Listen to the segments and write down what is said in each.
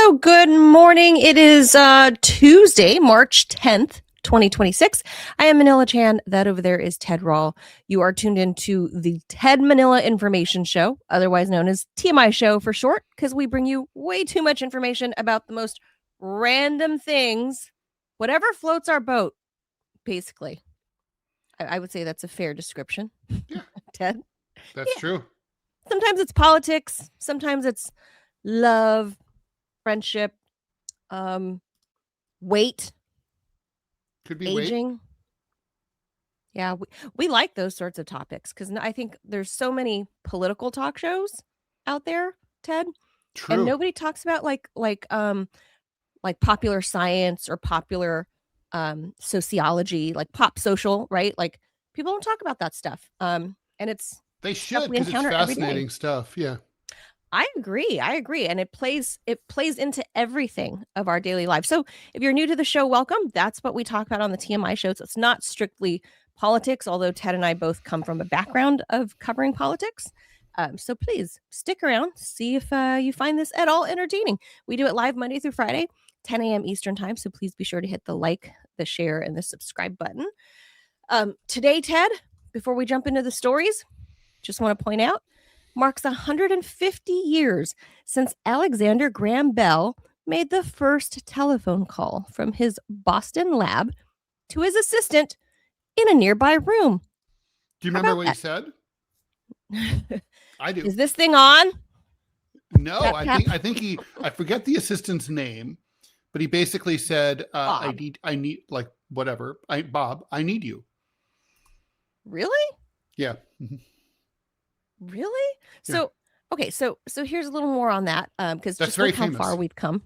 Hello, good morning. It is Tuesday, March 10th, 2026. I am Manila Chan. That over there is Ted Rall. You are tuned into the Ted Manila Information Show, otherwise known as TMI Show for short, because we bring you way too much information about the most random things, whatever floats our boat, basically. I would say that's a fair description. Yeah. Ted? That's true. Sometimes it's politics, sometimes it's love, friendship, weight, Could be aging. weight. Yeah, we like those sorts of topics because I think there's so many political talk shows out there, Ted, and True. nobody talks about like popular science or popular sociology, like pop social, right? Like people don't talk about that stuff. And it's They stuff should we because it's encounter every day. fascinating stuff. Yeah. I agree. And it plays into everything of our daily life. So if you're new to the show, welcome. That's what we talk about on the TMI shows. It's not strictly politics, although Ted and I both come from a background of covering politics. So please stick around, see if you find this at all entertaining. We do it live Monday through Friday, 10 a.m. Eastern time. So please be sure to hit the like, the share, and the subscribe button. Today, Ted, before we jump into the stories, just want to point out, marks 150 years since Alexander Graham Bell made the first telephone call from his Boston lab to his assistant in a nearby room. Do you remember what he said? I do. Is this thing on? No, I think I forget the assistant's name, but he basically said, I need like whatever. Bob, I need you. Really? Yeah. Really? So, okay, so here's a little more on that, because just look how far we've come.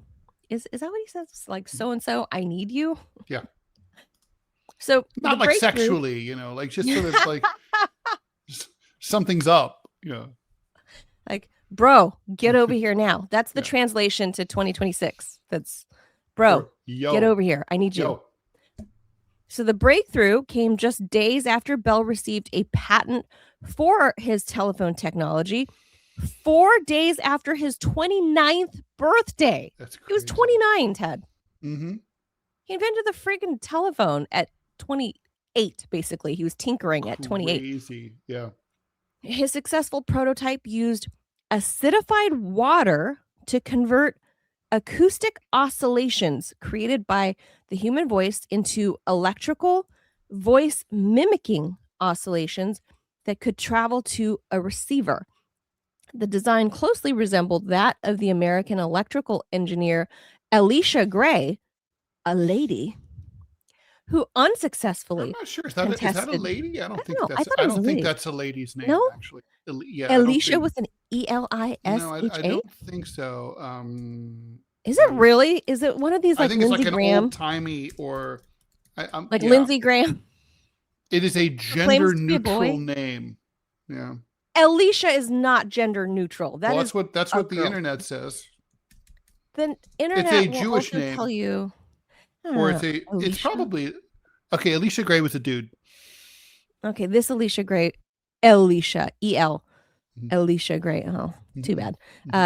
Is that what he says? Like, so-and-so, I need you? Yeah. So not like sexually, like just sort of like something's up, like, bro, get over here now. That's the translation to 2026. That's, bro, get over here. I need you. So the breakthrough came just days after Bell received a patent for his telephone technology, 4 days after his 29th birthday. That's crazy. He was 29, Ted. Mm-hmm. He invented the friggin' telephone at 28, basically. He was tinkering at 28. Crazy, yeah. His successful prototype used acidified water to convert acoustic oscillations created by the human voice into electrical voice mimicking oscillations that could travel to a receiver. The design closely resembled that of the American electrical engineer Elisha Gray, a lady who unsuccessfully I'm not sure. Is that a lady? I don't think that's a lady's name, no? actually. Elisha with an E-L-I-S-H-A? No, I don't think so. Is it really? Is it one of these like Lindsey Graham? An old-timey or... Lindsey Graham? It is a gender-neutral name. Yeah. Elisha is not gender neutral. That's what the internet says. The internet it's a Jewish name. Tell you, or it's probably okay. Elisha Gray was a dude. Okay, this Elisha Gray, Elisha E-L, Elisha Gray. Oh, too bad.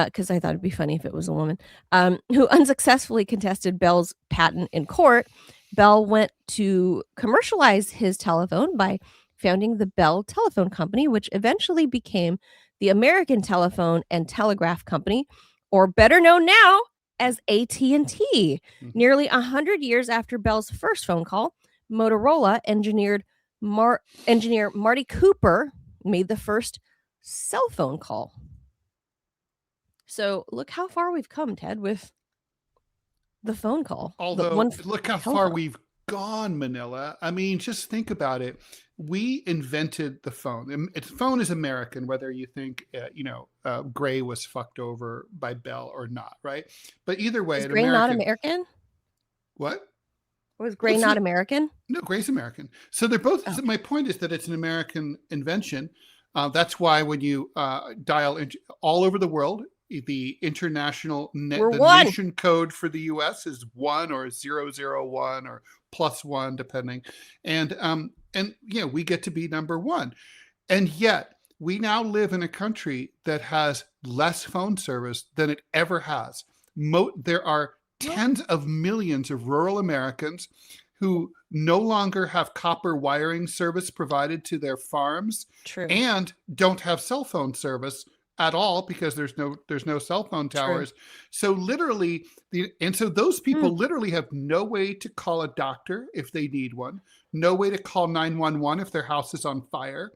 Because I thought it'd be funny if it was a woman. Who unsuccessfully contested Bell's patent in court. Bell went to commercialize his telephone by founding the Bell Telephone Company, which eventually became the American Telephone and Telegraph Company, or better known now as AT&T. Nearly 100 years after Bell's first phone call, Motorola engineer Marty Cooper made the first cell phone call. So look how far we've come, Ted, with the phone call. Although, look how far we've gone, Manila. I mean, just think about it. We invented the phone. The phone is American, whether you think, Gray was fucked over by Bell or not, right? But either way, is Gray not American? What? Was Gray not American? No, Gray's American. So they're both. Oh. My point is that it's an American invention. That's why when you dial all over the world, the international nation code for the U.S. is 1 or 001 or +1, depending, and we get to be number one, and yet we now live in a country that has less phone service than it ever has. there are tens of millions of rural Americans who no longer have copper wiring service provided to their farms. True. And don't have cell phone service at all because there's no cell phone towers. True. So literally, so those people literally have no way to call a doctor if they need one, no way to call 911 if their house is on fire.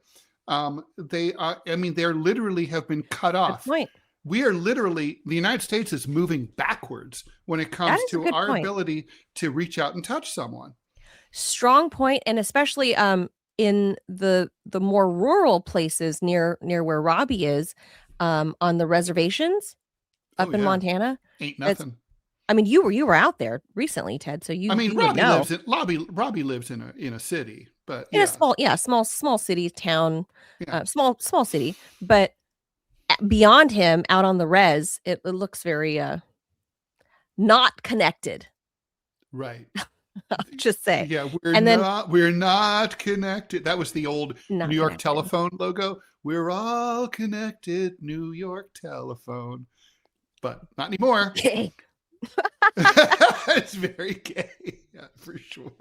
They literally have been cut off. Good point. We are literally, the United States is moving backwards when it comes to our ability to reach out and touch someone. Strong point, and especially in the more rural places near where Robbie is, on the reservations up in Montana. Ain't nothing. I mean, you were out there recently, Ted. So you. I mean, Robbie lives in a city, but in a small city town, small city, but beyond him, out on the res, it looks very not connected. Right. Just say. Yeah, we're not connected. That was the old New York telephone logo. We're all connected, New York telephone. But not anymore. Gay. It's very gay, for sure.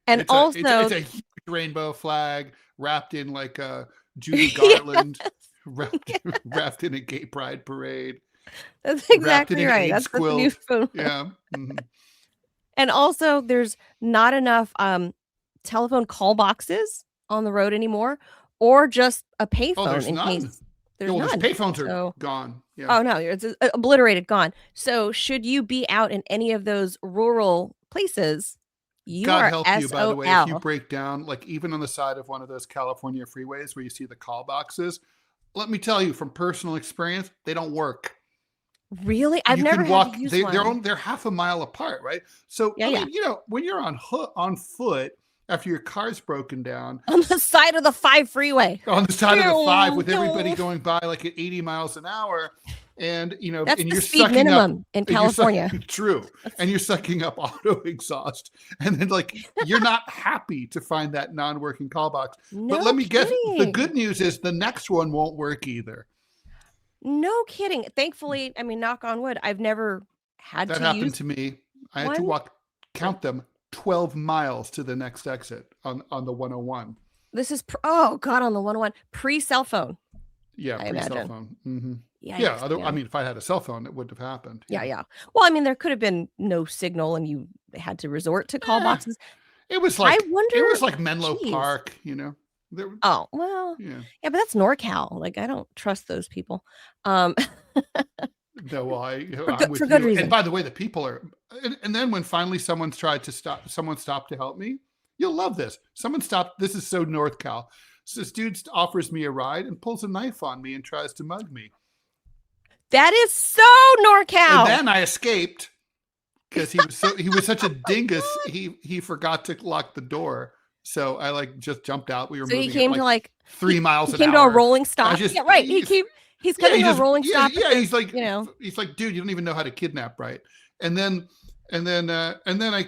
And it's also it's a huge rainbow flag wrapped in like a Judy Garland. Wrapped in a gay pride parade. That's exactly right. That's the new phone. Yeah. Mm-hmm. And also, there's not enough telephone call boxes on the road anymore, or just a payphone there's none. Case there's none. Payphones are gone. Yeah. Oh no, it's obliterated, gone. So, should you be out in any of those rural places? God help you, by the way, if you break down, like even on the side of one of those California freeways where you see the call boxes. Let me tell you from personal experience, they don't work. Really? I've never had to use one. They're half a mile apart, right? So, when you're on foot after your car's broken down. On the side of the 5 freeway. On the side of the 5 with everybody going by like at 80 miles an hour. And, that's and the you're speed minimum in California. True. And you're sucking up auto exhaust. And then you're not happy to find that non-working call box. No but let me guess, kidding. the good news is the next one won't work either. No kidding. Thankfully, I mean, knock on wood, I've never had that to happened use to me. I had to count them 12 miles to the next exit on the 101. This is, on the 101, pre-cell phone. Yeah, pre-cell phone. Mm-hmm. Yeah. I mean, if I had a cell phone, it wouldn't have happened. Yeah. Well, I mean, there could have been no signal and you had to resort to call boxes. It was like, it was like Menlo Park, Oh, well, yeah, but that's NorCal. Like, I don't trust those people. No, well, for good reason. And by the way, the people are, and then when finally someone stopped to help me, you'll love this. Someone stopped. This is so NorCal. So this dude offers me a ride and pulls a knife on me and tries to mug me. That is so NorCal. And then I escaped because he was such a dingus. He forgot to lock the door. So I just jumped out. We were moving. He came to 3 miles an hour. He came to a rolling stop. Right. He's coming to a rolling stop. Yeah, he's like, dude, you don't even know how to kidnap, right? And then I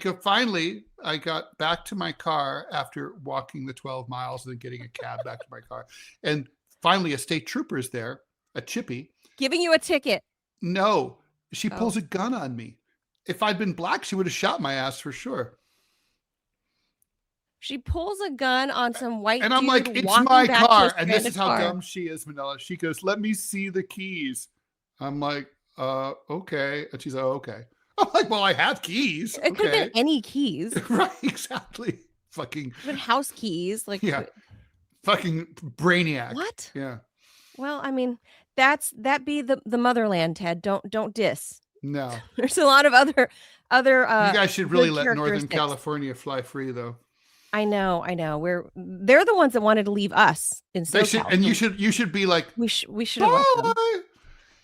got back to my car after walking the 12 miles and then getting a cab back to my car. And finally a state trooper's there, a chippy. Giving you a ticket. No, she pulls a gun on me. If I'd been black, she would have shot my ass for sure. She pulls a gun on some white and I'm like, it's my car. And this is how dumb she is, Manila. She goes, let me see the keys. I'm like, okay. And she's like, okay. I'm like, well, I have keys. It could have been any keys. Right, exactly. Fucking. Even house keys. Fucking brainiac. What? Yeah. Well, I mean, that be the motherland, Ted. Don't diss. No. There's a lot of other you guys should really let Northern California fly free though. I know. They're the ones that wanted to leave us in SoCal. And you should be like, we should have let them.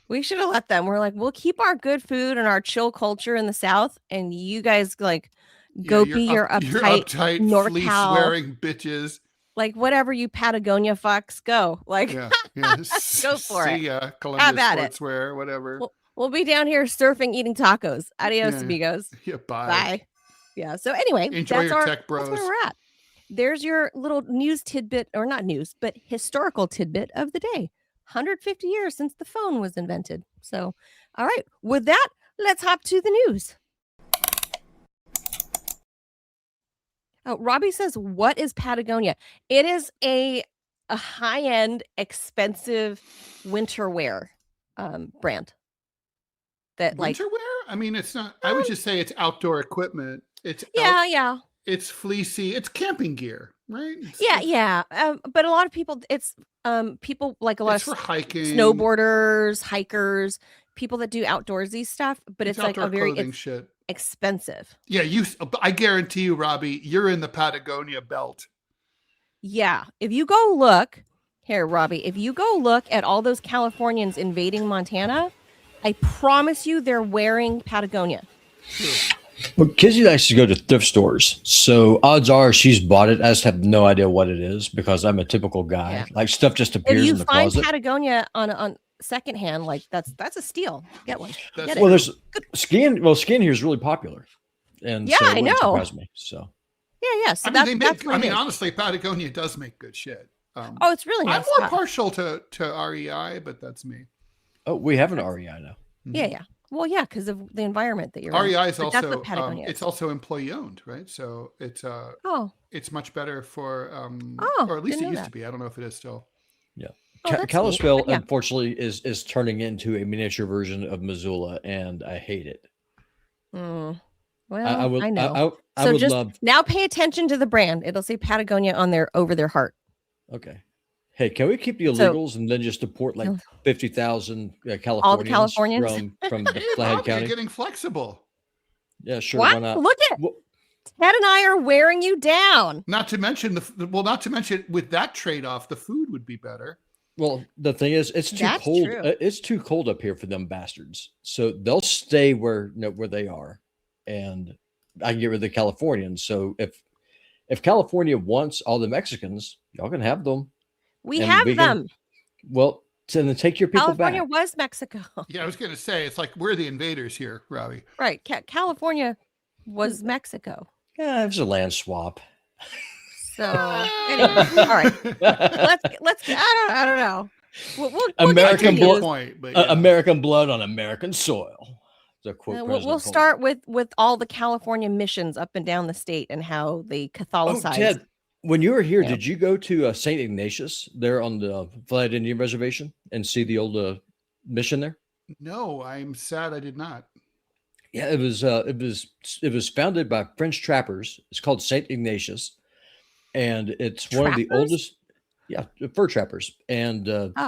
We should have let them. We're like, we'll keep our good food and our chill culture in the South, and you guys go be your uptight NorCal fleece-wearing bitches. Like whatever you Patagonia fucks, go. Like go for it. See ya, Columbia Sportswear, whatever. We'll be down here surfing, eating tacos. Adios, amigos. Yeah, bye. Yeah. So anyway, enjoy your tech bros. That's where we're at. There's your little news tidbit, or not news, but historical tidbit of the day. 150 years since the phone was invented. So, all right. With that, Let's hop to the news. Oh, Robbie says, what is Patagonia? It is a high-end, expensive winter wear brand. That winter like wear? I mean, it's not. I would just say it's outdoor equipment. It's yeah. It's fleecy. It's camping gear, right? Yeah. But a lot of people, it's people like a lot It's of for hiking, snowboarders, hikers, people that do outdoorsy stuff. But it's like a very shit. Expensive. Yeah, I guarantee you, Robbie, you're in the Patagonia belt. Yeah. If you go look here, Robbie, if you go look at all those Californians invading Montana, I promise you they're wearing Patagonia. Well, Kizzy likes to go to thrift stores, so odds are she's bought it. I just have no idea what it is because I'm a typical guy. Yeah. Like stuff just appears in the closet. If you find Patagonia on secondhand, like that's a steal. Get one. Well, there's skin. Well, skin here is really popular, and yeah, so I know. Surprise me. So yeah. So honestly, Patagonia does make good shit. Oh, it's really nice. I'm more partial to REI, but that's me. Oh, we have an REI now. Yeah. Well, yeah, because of the environment that you're REI in. is also it's also employee owned, right? So it's it's much better for or at least it used to be. I don't know if it is still. Yeah. Kalispell, unfortunately, is turning into a miniature version of Missoula, and I hate it. Well, I know. I would love. Now pay attention to the brand. It'll say Patagonia on there over their heart. Okay. Hey, can we keep the illegals and then just deport like 50,000 Californians, all the Californians from Flathead County? You're getting flexible. Yeah, sure. What? Why not? Look at Ted and I are wearing you down. Not to mention with that trade-off, the food would be better. Well, the thing is, it's too cold. It's too cold up here for them bastards. So they'll stay where they are, and I can get rid of the Californians. So if California wants all the Mexicans, y'all can have them. We have them. Well, then take your people back. California was Mexico. Yeah, I was going to say, it's like we're the invaders here, Robbie. Right. California was Mexico. Yeah, it was a land swap. So, anyway, all right. Let's. I don't know. We'll American blood. American blood on American soil. We'll start with all the California missions up and down the state and how they Catholicized. Oh, Ted, when you were here, did you go to St. Ignatius there on the Flathead Indian Reservation and see the old mission there? No, I'm sad I did not. Yeah, it was founded by French trappers. It's called St. Ignatius, and it's one of the oldest. Yeah, fur trappers. And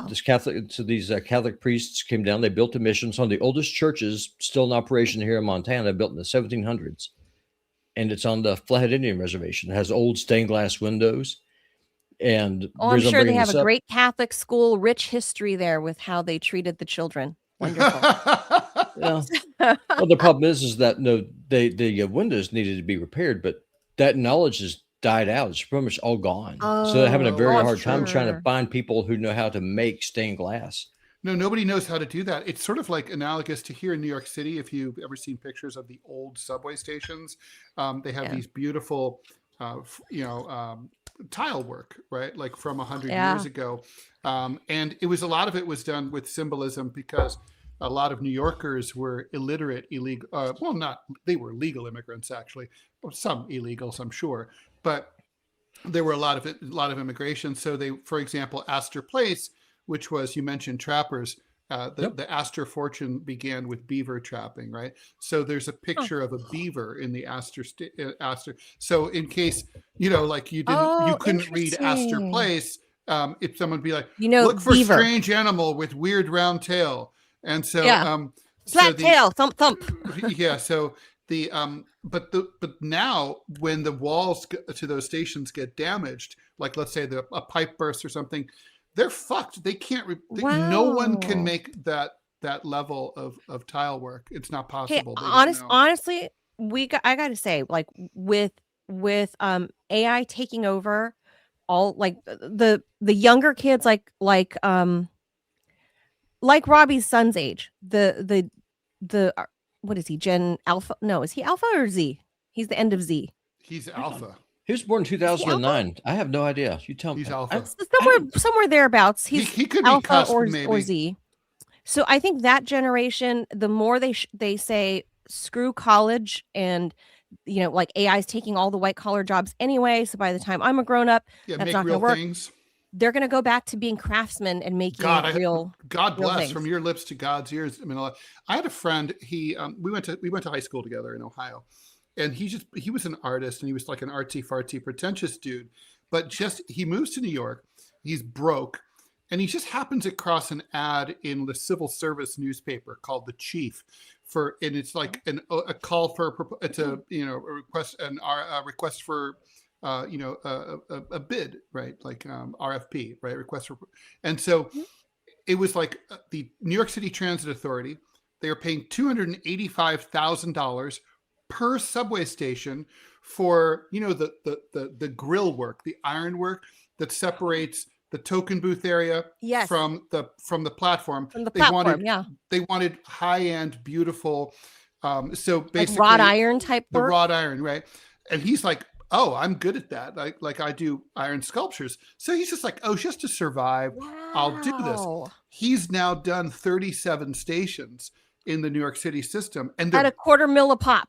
these Catholic priests came down. They built a mission. It's one of the oldest churches still in operation here in Montana, built in the 1700s. And it's on the Flathead Indian Reservation. It has old stained glass windows. And I'm sure they have a great Catholic school, rich history there with how they treated the children. Wonderful. Yeah. Well, the problem is that the windows needed to be repaired, but that knowledge has died out. It's pretty much all gone. So they're having a very hard time trying to find people who know how to make stained glass. No, nobody knows how to do that. It's sort of like analogous to here in New York City. If you've ever seen pictures of the old subway stations, they have these beautiful, tile work, right? Like from 100 years ago. And a lot of it was done with symbolism because a lot of New Yorkers were illiterate, illegal. They were legal immigrants, actually. Some illegals, I'm sure. But there were a lot of immigration. So they, for example, Astor Place, which was, you mentioned trappers, the Astor fortune began with beaver trapping, right? So there's a picture of a beaver in the Astor. So in case, like you couldn't read Astor Place, if someone would be like, look for beaver. Strange animal with weird round tail. And so, flat tail, thump, thump. Yeah. So but now when the walls to those stations get damaged, like let's say a pipe burst or something, they're fucked. They can't. No one can make that level of tile work. It's not possible. Hey, honestly, I got to say, like with AI taking over, all like the younger kids, like Robbie's son's age, the what is he, Gen Alpha? No, is he Alpha or Z? He's the end of Z. He's Alpha. He was born in 2009. I have no idea. You tell me. He's Alpha. Somewhere thereabouts. He could Alpha be cusped, or Z. So I think that generation, the more they say screw college and like AI is taking all the white collar jobs anyway. So by the time I'm a grown up, that's make not going real to work. things. They're going to go back to being craftsmen and making real. God real bless things. from your lips to God's ears. I mean, I had a friend. We went to high school together in Ohio, and he was an artist, and he was like an artsy fartsy pretentious dude. But he moves to New York. He's broke, and he just happens across an ad in the civil service newspaper called The Chief, and it's like a call for a request for a bid, right? Like RFP, right? Request for, and so it was like the New York City Transit Authority. They were paying $285,000 per subway station for the grill work, the iron work that separates the token booth area from the platform. From the platform, they wanted high end, beautiful. So basically, like wrought iron type the work. Wrought iron, right? And he's like, oh, I'm good at that. Like I do iron sculptures. So he's just like, oh, just to survive, I'll do this. He's now done 37 stations in the New York City system, and at $250,000 a pop.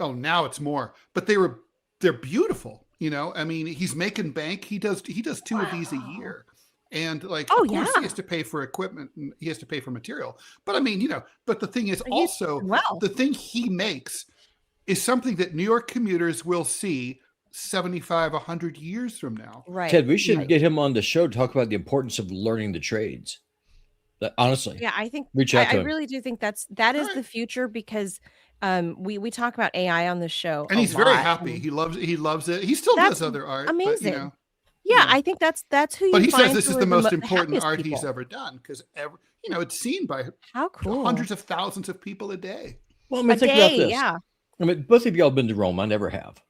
Oh, now it's more, but they're beautiful. I mean, he's making bank. He does 2 of these a year. And of course he has to pay for equipment and he has to pay for material. But I mean, but the thing is also the thing he makes is something that New York commuters will see 75, 100 years from now. Right. Ted, we should get him on the show to talk about the importance of learning the trades. Honestly. Yeah, I think I really do think that is the future, because we talk about AI on the show. And he's very happy. He loves it. He still does other art. Amazing. But, I think that's who you But he find says this is the most important art people. he's ever done, because it's seen by hundreds of thousands of people a day. Well, I mean, think about this. Yeah. I mean, both of y'all been to Rome. I never have.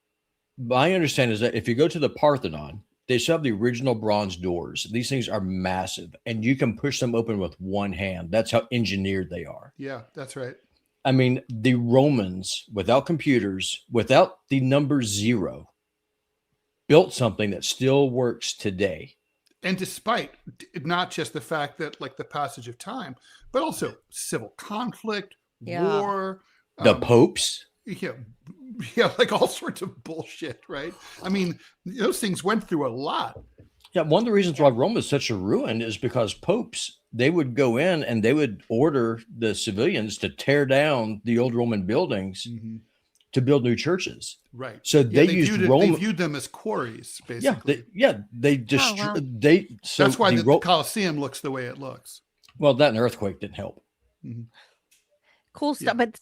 My understanding is that if you go to the Parthenon, they still have the original bronze doors. These things are massive, and you can push them open with one hand. That's how engineered they are. Yeah, that's right. I mean, the Romans, without computers, without the number 0, built something that still works today. And despite not just the fact that, like, the passage of time, but also civil conflict, war, the popes. Yeah, like all sorts of bullshit, right? I mean, those things went through a lot. Yeah, one of the reasons why Rome is such a ruin is because popes, they would go in and they would order the civilians to tear down the old Roman buildings to build new churches. Right. So they used Rome. They viewed them as quarries, basically. They destroyed. That's why the Colosseum looks the way it looks. Well, that and earthquake didn't help. Cool stuff. But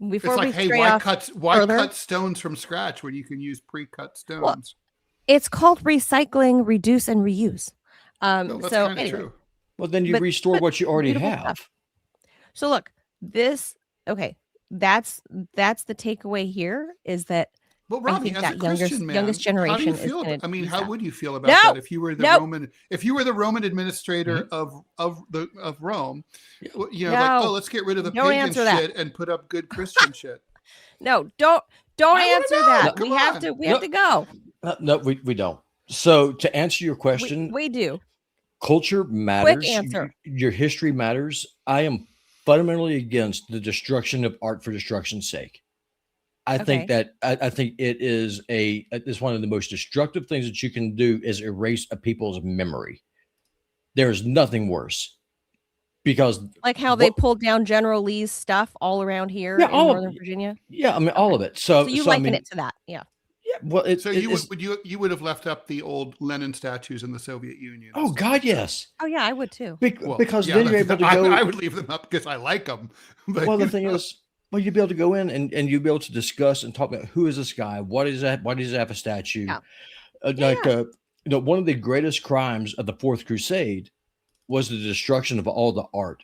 before it's like, we why cut stones from scratch when you can use pre-cut stones? Well, it's called recycling, reduce, and reuse. That's anyway. True. Well, then you restore what you already have. Stuff. So look, that's the takeaway here, is that Well, Robbie, as a Christian man, youngest generation how would you feel about that if you were the Roman administrator of Rome? Let's get rid of the pagan shit and put up good Christian shit. No, don't answer that. We have to go. No, we don't. So to answer your question, we do. Culture matters. Quick answer. Your history matters. I am fundamentally against the destruction of art for destruction's sake. I think it is it's one of the most destructive things that you can do is erase a people's memory. There's nothing worse, because like how they pulled down General Lee's stuff all around here in Northern Virginia. Yeah, I mean all of it. So you liken it to that, yeah. Yeah, well, you would have left up the old Lenin statues in the Soviet Union. Oh God, yes. Oh yeah, I would too. Because then you're able to go. I would leave them up because I like them. But, well, the thing is, you'd be able to go in and you'd be able to discuss and talk about who is this guy, what is that, why does he have a statue? Yeah. One of the greatest crimes of the Fourth Crusade was the destruction of all the art.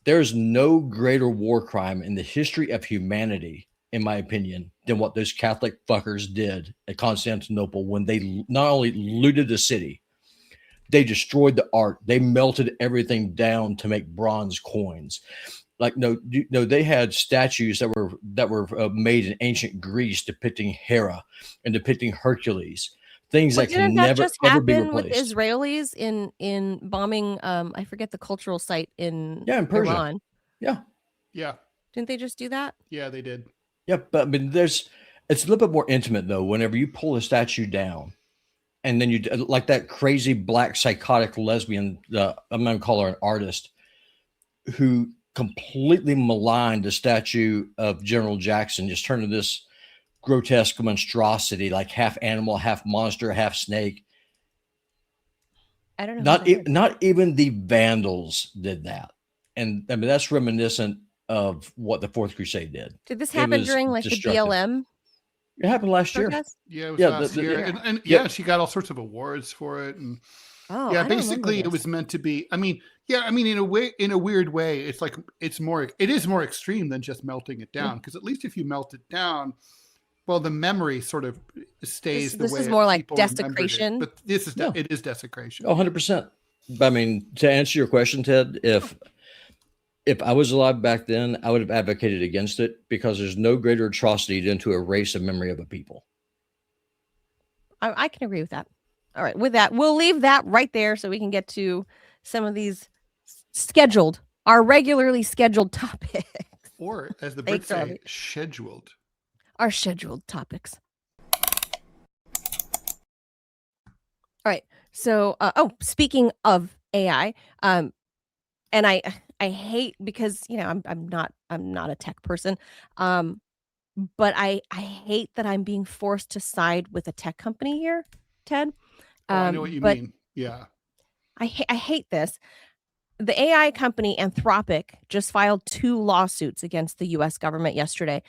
There's no greater war crime in the history of humanity, in my opinion, than what those Catholic fuckers did at Constantinople when they not only looted the city, they destroyed the art. They melted everything down to make bronze coins. They had statues that were made in ancient Greece depicting Hera and depicting Hercules. things that can never ever be happen with the replaced. Israelis in bombing? I forget the cultural site in in Persia. Iran. Yeah. Didn't they just do that? Yeah, they did. Yeah, but I mean, it's a little bit more intimate though. Whenever you pull a statue down, and then you like that crazy black psychotic lesbian, I'm going to call her an artist, who completely maligned the statue of General Jackson, just turned into this grotesque monstrosity, like half animal, half monster, half snake. I don't know. Not even the Vandals did that, and I mean that's reminiscent of what the Fourth Crusade did. Did this happen during like the BLM? It happened last year. Yeah, it was last year. And she got all sorts of awards for it. And basically it was meant to be. I mean, in a weird way, it's like it is more extreme than just melting it down. Because at least if you melt it down, well, the memory sort of stays the way. This is more like desecration. But it is desecration. 100%. I mean, to answer your question, Ted, if I was alive back then, I would have advocated against it because there's no greater atrocity than to erase a memory of a people. I can agree with that. All right. With that, we'll leave that right there so we can get to some of these our regularly scheduled topics. Or, as the Brits say, scheduled. Our scheduled topics. All right. So, speaking of AI, and I hate because I'm not a tech person, but I hate that I'm being forced to side with a tech company here, Ted. I know what you mean. Yeah, I hate this. The AI company Anthropic just filed 2 lawsuits against the U.S. government yesterday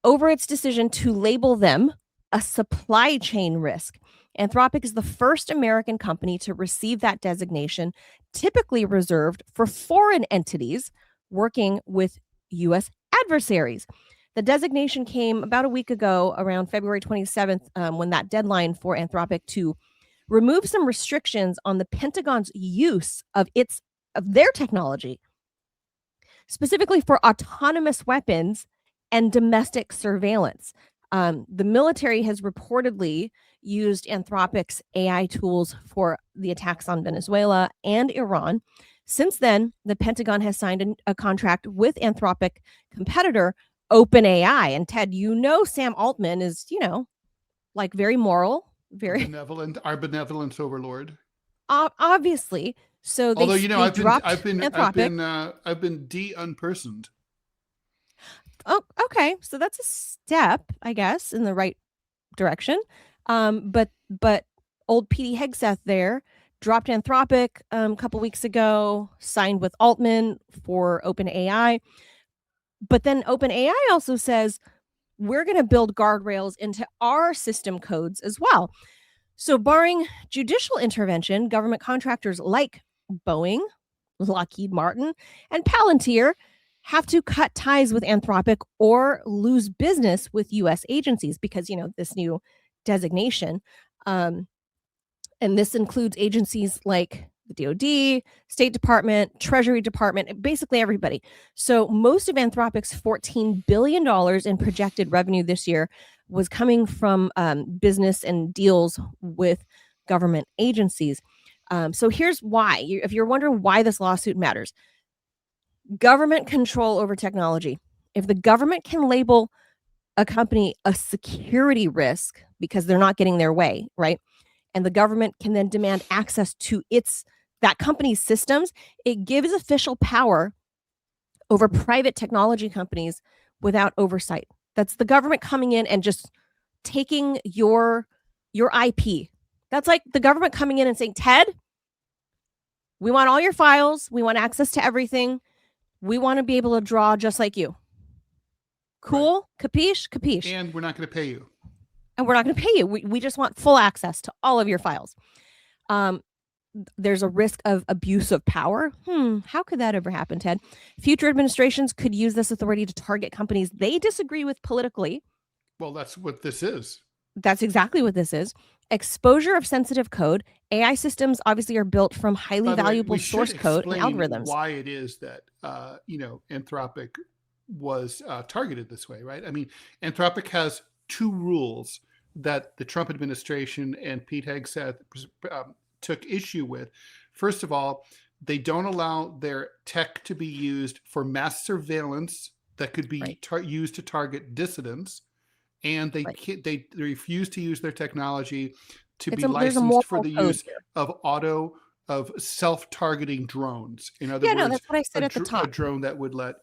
over its decision to label them a supply chain risk. Anthropic is the first American company to receive that designation, typically reserved for foreign entities working with U.S. adversaries. The designation came about a week ago, around February 27th, when that deadline for Anthropic to remove some restrictions on the Pentagon's use of their technology, specifically for autonomous weapons and domestic surveillance. The military has reportedly used Anthropic's AI tools for the attacks on Venezuela and Iran. Since then, the Pentagon has signed a contract with Anthropic competitor OpenAI. And Ted, Sam Altman is, like very moral, very benevolent, our benevolence overlord. Obviously. So although I've been de-unpersoned. Oh, okay. So that's a step, I guess, in the right direction. But old Petey Hegseth there dropped Anthropic a couple weeks ago, signed with Altman for OpenAI. But then OpenAI also says we're going to build guardrails into our system codes as well. So barring judicial intervention, government contractors like Boeing, Lockheed Martin, and Palantir have to cut ties with Anthropic or lose business with U.S. agencies because, this new designation. And this includes agencies like the DoD, State Department, Treasury Department, basically everybody. So most of Anthropic's $14 billion in projected revenue this year was coming from business and deals with government agencies. So here's why. If you're wondering why this lawsuit matters, government control over technology. If the government can label a company a security risk because they're not getting their way, right? And the government can then demand access to that company's systems, it gives official power over private technology companies without oversight. That's the government coming in and just taking your IP. That's like the government coming in and saying, Ted, we want all your files. We want access to everything. We want to be able to draw just like you. Cool? Right. Capiche? Capiche. And we're not going to pay you. And we're not going to pay you. We just want full access to all of your files. There's a risk of abuse of power. How could that ever happen, Ted? Future administrations could use this authority to target companies they disagree with politically. Well, that's what this is. That's exactly what this is. Exposure of sensitive code. AI systems obviously are built from highly valuable source code and algorithms. Why it is that Anthropic was targeted this way, right? I mean, Anthropic has 2 rules that the Trump administration and Pete Hegseth took issue with. First of all, they don't allow their tech to be used for mass surveillance that could be used to target dissidents, and they refuse to use their technology to be licensed for the use of self-targeting drones. In other words, that's what I said at the top. A drone that would let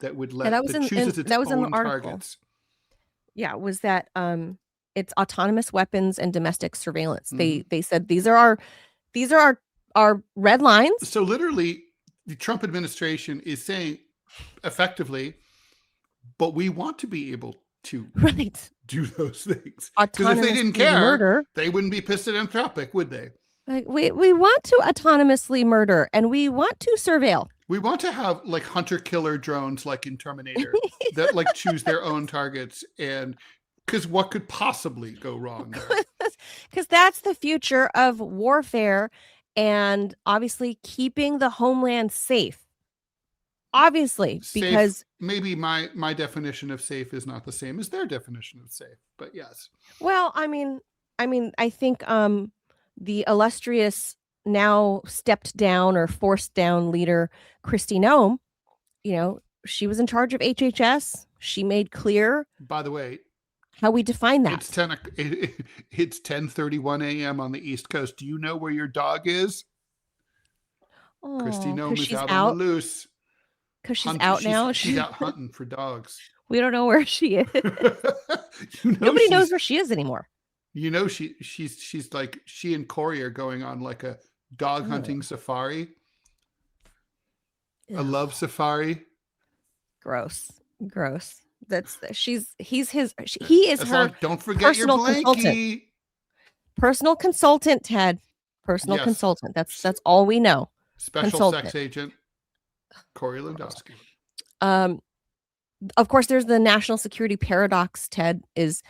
chooses its own targets. Yeah, was that it's autonomous weapons and domestic surveillance. Mm-hmm. They said these are our red lines. So literally, the Trump administration is saying effectively, but we want to be able to do those things. Because if they didn't care, they wouldn't be pissed at Anthropic, would they? Like, we want to autonomously murder, and we want to surveil. We want to have like hunter-killer drones, like in Terminator, that like choose their own targets, and because what could possibly go wrong there? Because that's the future of warfare, and obviously keeping the homeland safe. Obviously, because maybe my definition of safe is not the same as their definition of safe, but yes. Well, I mean, I think the illustrious now stepped down or forced down leader Kristi Noem, she was in charge of HHS. She made clear, by the way, how we define that. It's 10:31 a.m. on the East Coast. Do you know where your dog is? Oh, Kristi Noem is out on the loose. Because she's out now. She's out hunting for dogs. We don't know where she is. Nobody knows where she is anymore. She's like, she and Corey are going on like a dog hunting safari. A love safari. Gross. He is her. Don't forget your blankie. Personal consultant, Ted. Personal consultant. That's all we know. Special sex agent Corey Lewandowski. Of course, there's the national security paradox, Ted, is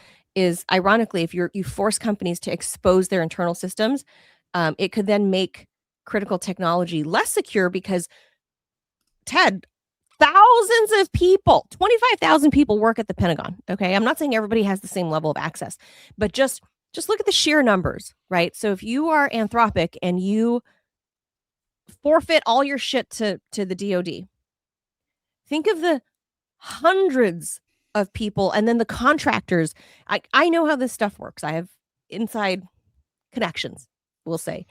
ironically, if you force companies to expose their internal systems, it could then make critical technology less secure because, Ted, thousands of people, 25,000 people work at the Pentagon. Okay. I'm not saying everybody has the same level of access, but just look at the sheer numbers, right? So if you are Anthropic and you forfeit all your shit to the DoD, think of the hundreds of people and then the contractors. I know how this stuff works. I have inside connections, we'll say,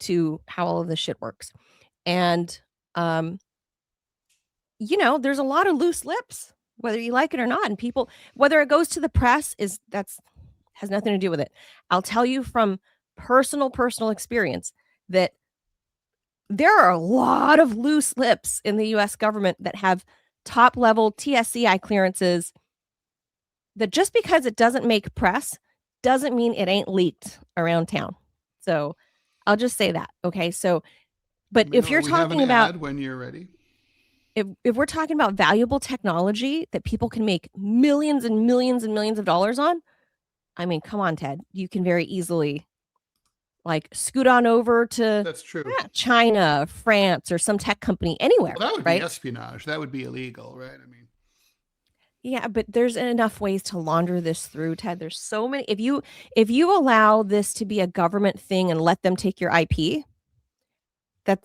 to how all of this shit works. And, there's a lot of loose lips, whether you like it or not. And people, whether it goes to the press, has nothing to do with it. I'll tell you from personal experience that there are a lot of loose lips in the U.S. government that have top level TSCI clearances that just because it doesn't make press doesn't mean it ain't leaked around town. So I'll just say that. Okay. So, but if you're talking about when you're ready, if we're talking about valuable technology that people can make millions and millions and millions of dollars on, I mean, come on, Ted, you can very easily like scoot on over to that's true. China, France, or some tech company anywhere. Well, that would be espionage. That would be illegal, right? I mean, yeah, but there's enough ways to launder this through, Ted. There's so many. If you allow this to be a government thing and let them take your IP, that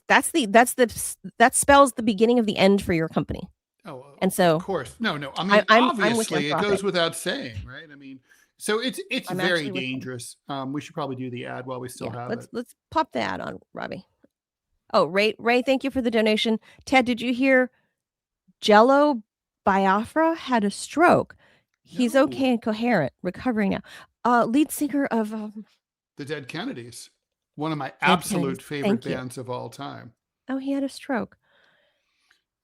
spells the beginning of the end for your company. Oh, and so of course, no. I mean, obviously, it goes without saying, right? I mean, so it's very dangerous. We should probably do the ad while we still have it. Let's pop the ad on, Robbie. Oh, Ray, thank you for the donation. Ted, did you hear Jello Biafra had a stroke? He's okay and coherent, recovering now. Lead singer of the Dead Kennedys, one of my absolute favorite bands of all time. Oh, he had a stroke.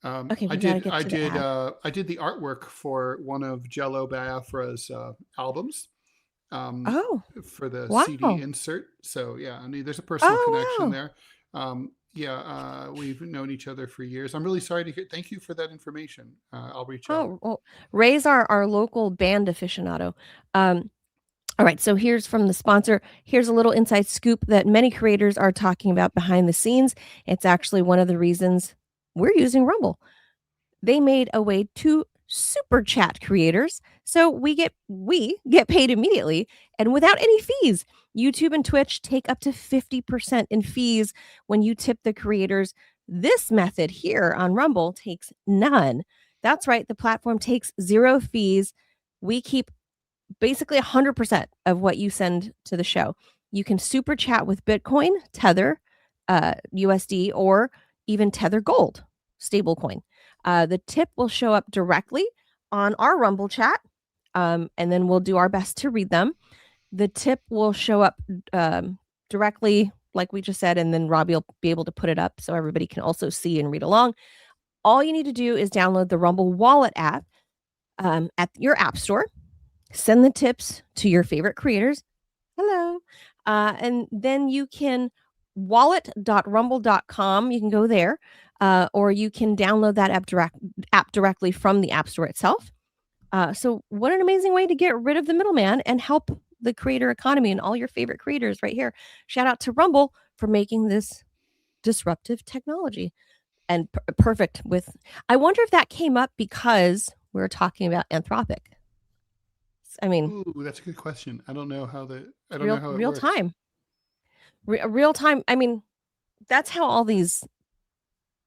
Okay, I did the artwork for one of Jello Biafra's albums. For the CD insert. So yeah, I mean, there's a personal connection there. We've known each other for years. I'm really sorry to hear. Thank you for that information. I'll reach out. Well, Ray's our local band aficionado. All right, so here's from the sponsor. Here's a little inside scoop that many creators are talking about behind the scenes. It's actually one of the reasons we're using Rumble. They made a way to super chat creators. So we get paid immediately and without any fees. YouTube and Twitch take up to 50% in fees when you tip the creators. This method here on Rumble takes none. That's right, the platform takes 0 fees. We keep basically 100% of what you send to the show. You can super chat with Bitcoin, Tether, USD, or even Tether Gold stablecoin. The tip will show up directly on our Rumble chat, and then we'll do our best to read them. The tip will show up directly, like we just said, and then Robbie will be able to put it up so everybody can also see and read along. All you need to do is download the Rumble Wallet app at your app store. Send the tips to your favorite creators. Hello. And then you can wallet.rumble.com. You can go there, or you can download that app directly from the App Store itself. So what an amazing way to get rid of the middleman and help the creator economy and all your favorite creators right here. Shout out to Rumble for making this disruptive technology and perfect with. I wonder if that came up because we were talking about Anthropic. I mean, ooh, that's a good question. I don't know how it real works. time. Real time. I mean, that's how all these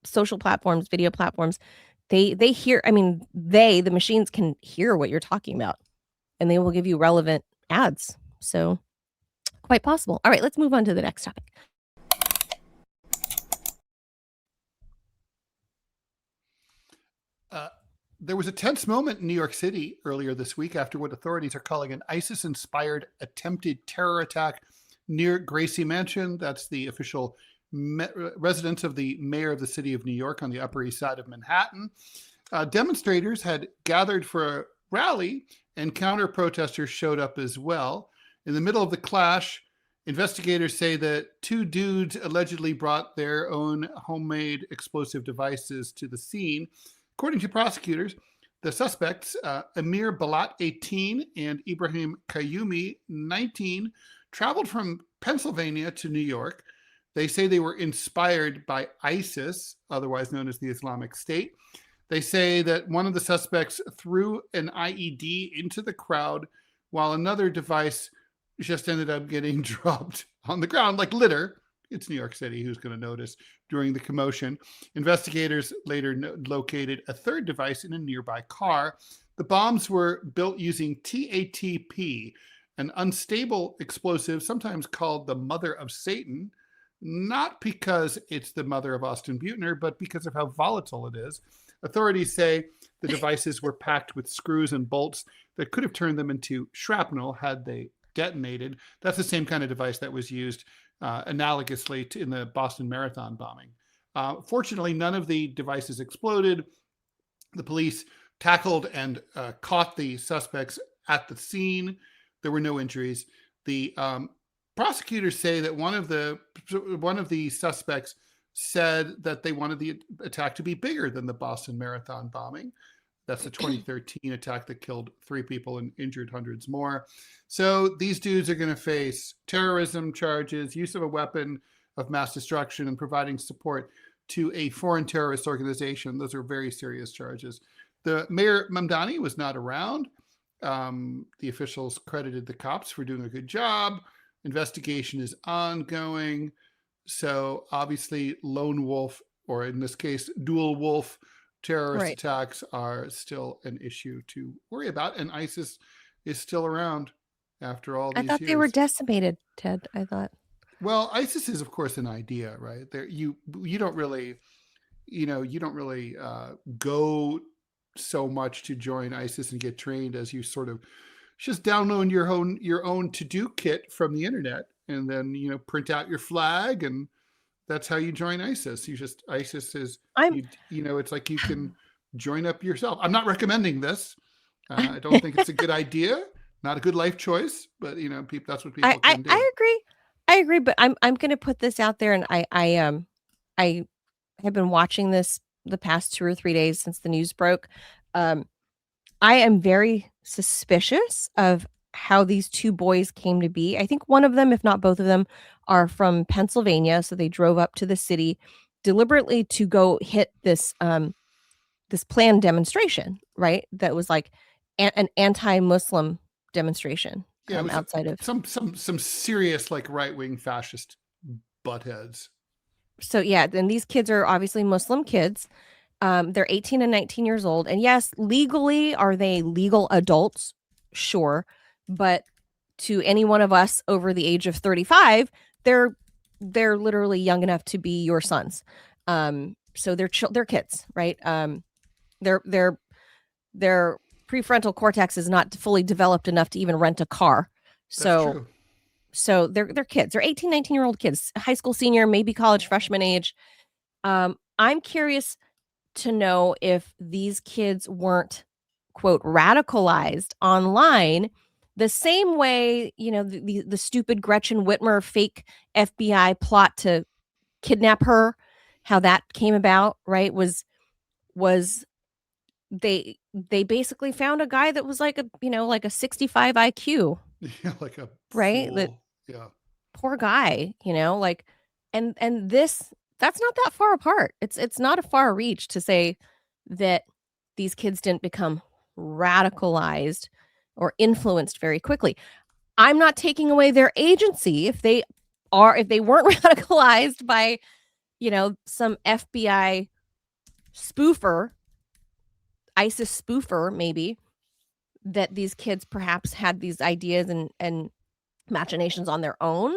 social platforms, video platforms, they hear. I mean, the machines can hear what you're talking about, and they will give you relevant ads. So, quite possible. All right, let's move on to the next topic. There was a tense moment in New York City earlier this week after what authorities are calling an ISIS-inspired attempted terror attack near Gracie Mansion. That's the official residence of the mayor of the city of New York on the Upper East Side of Manhattan. Demonstrators had gathered for a rally, and counter-protesters showed up as well. In the middle of the clash, investigators say that 2 dudes allegedly brought their own homemade explosive devices to the scene. According to prosecutors, the suspects, Amir Balat, 18, and Ibrahim Kayumi, 19, traveled from Pennsylvania to New York. They say they were inspired by ISIS, otherwise known as the Islamic State. They say that one of the suspects threw an IED into the crowd, while another device just ended up getting dropped on the ground like litter. It's New York City. Who's going to notice during the commotion? Investigators later located a third device in a nearby car. The bombs were built using TATP, an unstable explosive, sometimes called the mother of Satan, not because it's the mother of Austin Butner, but because of how volatile it is. Authorities say the devices were packed with screws and bolts that could have turned them into shrapnel had they detonated. That's the same kind of device that was used analogously in the Boston Marathon bombing. Fortunately, none of the devices exploded. The police tackled and caught the suspects at the scene. There were no injuries. The prosecutors say that one of the suspects said that they wanted the attack to be bigger than the Boston Marathon bombing. That's the 2013 attack that killed 3 people and injured hundreds more. So these dudes are going to face terrorism charges, use of a weapon of mass destruction, and providing support to a foreign terrorist organization. Those are very serious charges. The Mayor Mamdani was not around. The officials credited the cops for doing a good job. Investigation is ongoing. So obviously lone wolf, or in this case, dual wolf, terrorist attacks are still an issue to worry about, and ISIS is still around after all these years. I thought they were decimated, Ted. I thought. Well, ISIS is, of course, an idea, right? There, you don't really, go so much to join ISIS and get trained as you sort of just download your own to-do kit from the internet, and then print out your flag, and that's how you join ISIS. ISIS is, it's like you can join up yourself. I'm not recommending this. I don't think it's a good idea. Not a good life choice, but that's what people can do. I agree, but I'm going to put this out there, and I have been watching this the past 2 or 3 days since the news broke. I am very suspicious of how these 2 boys came to be. I think one of them, if not both of them, are from Pennsylvania. So they drove up to the city deliberately to go hit this planned demonstration, right? That was like an anti-Muslim demonstration. Yeah, outside of some serious like right-wing fascist buttheads. So yeah, then these kids are obviously Muslim kids. They're 18 and 19 years old. And yes, legally, are they legal adults? Sure. But to any one of us over the age of 35, they're literally young enough to be your sons. So they're kids, right? Their prefrontal cortex is not fully developed enough to even rent a car. So they're kids. They're 18, 19-year-old kids, high school senior, maybe college freshman age. I'm curious to know if these kids weren't, quote, radicalized online the same way, the stupid Gretchen Whitmer fake FBI plot to kidnap her, how that came about, right? Was they basically found a guy that was like a 65 IQ. Yeah, like a right? Yeah. Poor guy, and that's not that far apart. It's not a far reach to say that these kids didn't become radicalized or influenced very quickly. I'm not taking away their agency if they weren't radicalized by, some FBI spoofer, ISIS spoofer, maybe, that these kids perhaps had these ideas and machinations on their own,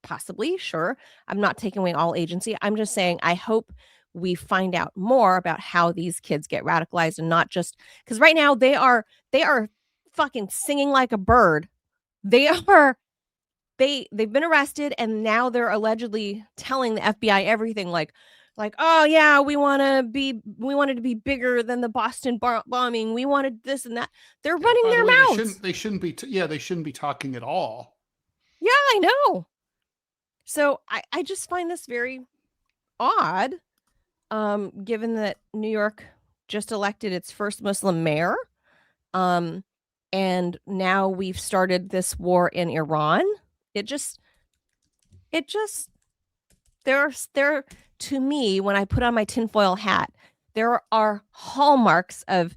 possibly, sure. I'm not taking away all agency. I'm just saying I hope we find out more about how these kids get radicalized, and not just because right now they are fucking singing like a bird. They've been arrested, and now they're allegedly telling the FBI everything, like, oh yeah, we wanted to be bigger than the Boston bombing. We wanted this and that. They're running their mouths. They shouldn't be talking at all. Yeah, I know. So I just find this very odd, given that New York just elected its first Muslim mayor, and now we've started this war in Iran. There to me, when I put on my tinfoil hat, there are hallmarks of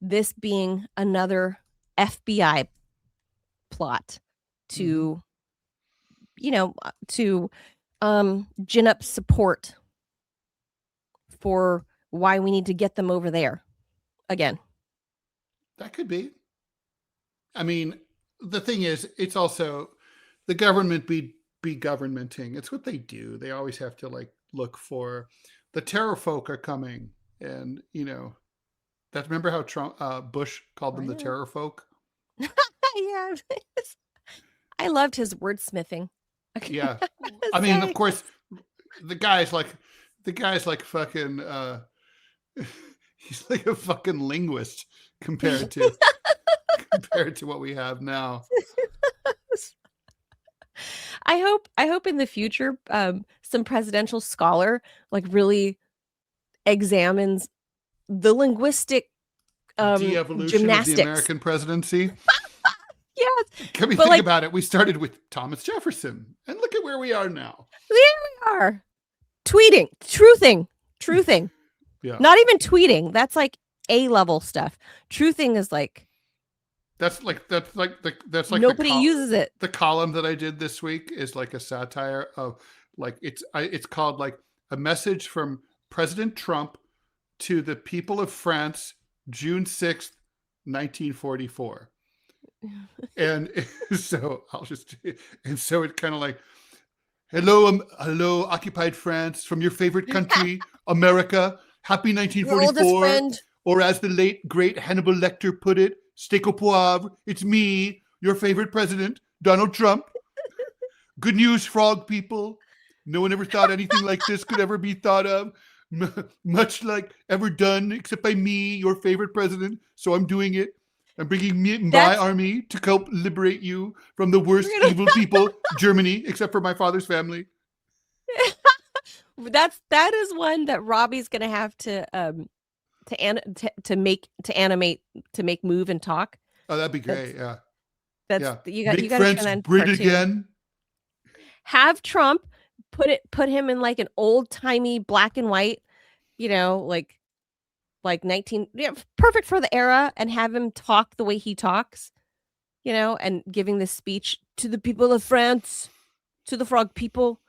this being another FBI plot to, gin up support for why we need to get them over there again. That could be. I mean, the thing is, it's also the government be governmenting. It's what they do. They always have to look for the terror folk are coming, and remember how Bush called them the terror folk. Yeah, I loved his wordsmithing. Yeah, I mean, of course, the guy's like fucking. He's like a fucking linguist compared to what we have now. I hope in the future, some presidential scholar really examines the linguistic de-evolution gymnastics of the American presidency. Yes. Can we think about it? We started with Thomas Jefferson, and look at where we are now. There we are. Tweeting, truthing. Yeah. Not even tweeting. That's like A-level stuff. Truthing is that's like nobody uses it. The column that I did this week is like a satire of it's called like a message from President Trump to the people of France, June 6th, 1944. And so it kind of like, hello, occupied France, from your favorite country, America. Happy 1944. Or as the late great Hannibal Lecter put it, steak au poivre. It's me, your favorite president, Donald Trump. Good news, frog people. No one ever thought anything like this could ever be thought of, much like ever done, except by me, your favorite president. So I'm doing it. I'm bringing my army to help liberate you from the worst evil people, Germany, except for my father's family. That is one that Robbie's gonna have to make move and talk. Oh, that'd be great. Yeah. You got France great again. Have Trump put him in like an old timey black and white, like 19, perfect for the era, and have him talk the way he talks, and giving this speech to the people of France, to the frog people.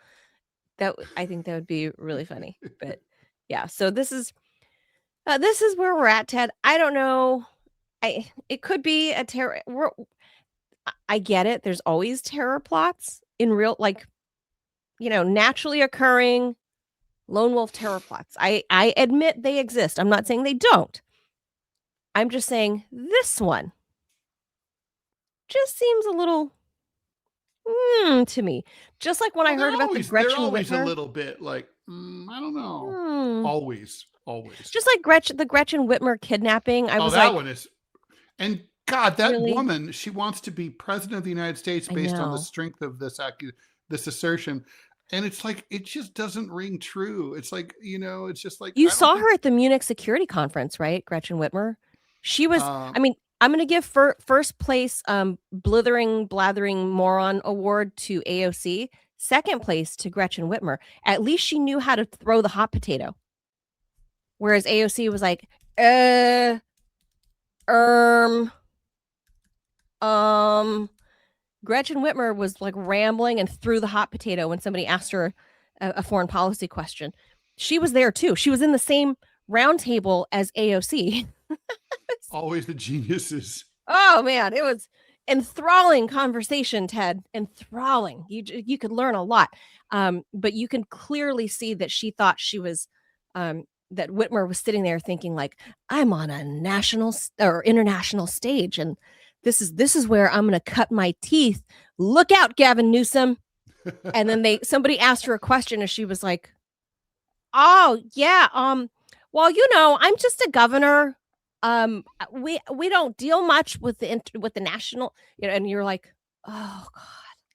I think that would be really funny. But yeah, so this is where we're at, Ted. I don't know. It could be a terror. I get it. There's always terror plots in real, like, naturally occurring lone wolf terror plots. I admit they exist. I'm not saying they don't. I'm just saying this one just seems a little to me. Just like when I heard about the Gretchen Whitmer. They're always a little bit like, I don't know. Always. Just like the Gretchen Whitmer kidnapping. I was that like, one is. And God, that woman, she wants to be president of the United States based on the strength of this assertion. And it's like, it just doesn't ring true. It's like, it's just like. You saw her at the Munich security conference, right? Gretchen Whitmer. She was, I mean, I'm going to give first place blathering moron award to AOC. Second place to Gretchen Whitmer. At least she knew how to throw the hot potato. Whereas AOC was like, Gretchen Whitmer was like rambling and threw the hot potato when somebody asked her a foreign policy question. She was there too. She was in the same round table as AOC. Always the geniuses. Oh man, it was enthralling conversation, Ted. Enthralling. You could learn a lot. But you can clearly see that she thought she was that Whitmer was sitting there thinking like, I'm on a national or international stage, and this is where I'm going to cut my teeth. Look out, Gavin Newsom. And then somebody asked her a question, and she was like, oh yeah, well, I'm just a governor. We don't deal much with the national, and you're like, oh God.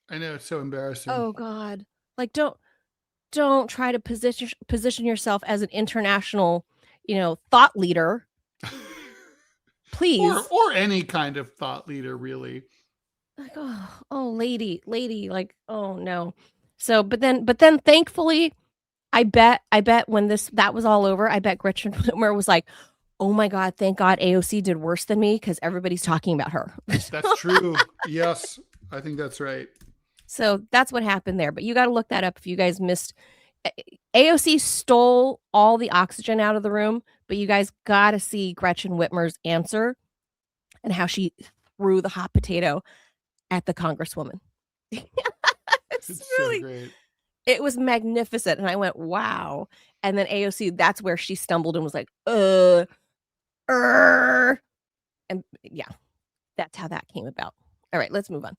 I know, it's so embarrassing. Oh God. Like, don't try to position yourself as an international, thought leader. Please. Or any kind of thought leader, really. Like, oh, lady, like, oh no. So, but then thankfully, I bet when that was all over, I bet Gretchen Whitmer was like, oh my God, thank God AOC did worse than me, because everybody's talking about her. That's true. Yes, I think that's right. So that's what happened there. But you got to look that up if you guys missed. AOC stole all the oxygen out of the room, but you guys got to see Gretchen Whitmer's answer and how she threw the hot potato at the congresswoman. It's really so great. It was magnificent. And I went, wow. And then AOC, that's where she stumbled and was like, and yeah, that's how that came about. All right, let's move on.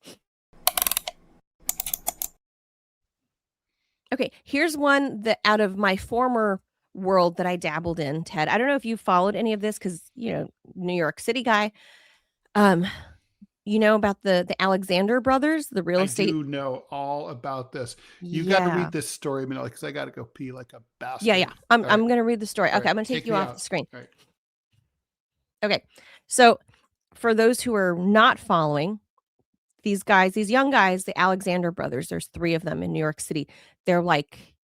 Okay, here's one that out of my former world that I dabbled in, Ted. I don't know if you followed any of this because, New York City guy. You know about the Alexander brothers, the real estate. I do know all about this. You got to read this story, Manila, because I got to go pee like a bastard. Yeah. I'm going to read the story. Okay, I'm going to take you off the screen. Right. Okay, so for those who are not following, these young guys, the Alexander brothers, there's 3 of them in New York City. They're like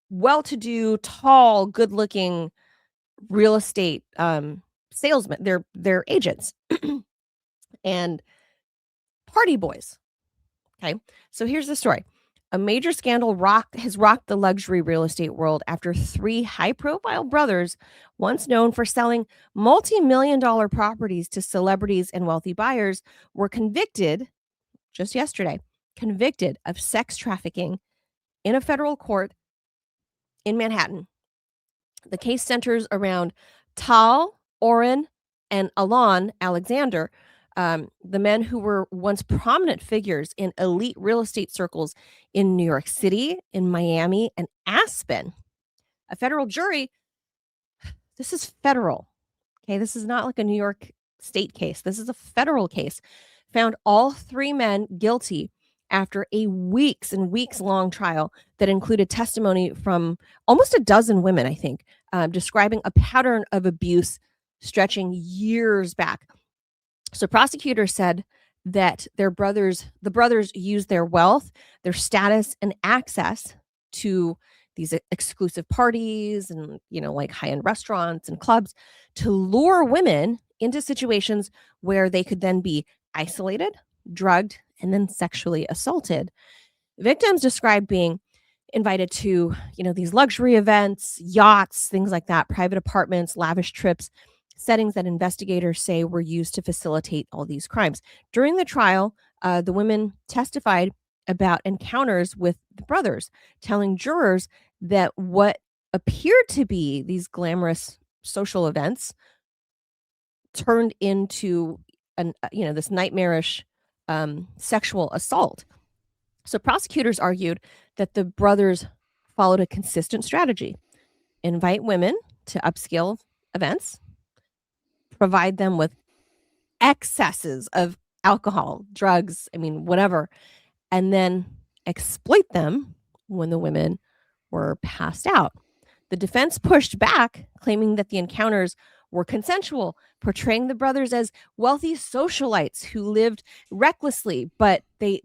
well-to-do, tall, good-looking real estate salesmen. They're agents and party boys. Okay, so here's the story. A major scandal has rocked the luxury real estate world after 3 high-profile brothers, once known for selling multi-million-dollar properties to celebrities and wealthy buyers, were convicted just yesterday of sex trafficking in a federal court in Manhattan. The case centers around Tal, Oren, and Alon Alexander, the men who were once prominent figures in elite real estate circles in New York City, in Miami, and Aspen. A federal jury, this is federal, okay? This is not like a New York state case. This is a federal case. Found all 3 men guilty after a weeks and weeks long trial that included testimony from almost a dozen women, I think, describing a pattern of abuse stretching years back. So prosecutors said that the brothers used their wealth, their status, and access to these exclusive parties and, like high-end restaurants and clubs to lure women into situations where they could then be isolated, drugged, and then sexually assaulted. Victims described being invited to, these luxury events, yachts, things like that, private apartments, lavish trips, settings that investigators say were used to facilitate all these crimes. During the trial, the women testified about encounters with the brothers, telling jurors that what appeared to be these glamorous social events turned into this nightmarish sexual assault. So prosecutors argued that the brothers followed a consistent strategy: invite women to upscale events, provide them with excesses of alcohol, drugs, whatever, and then exploit them when the women were passed out. The defense pushed back, claiming that the encounters were consensual, portraying the brothers as wealthy socialites who lived recklessly, but they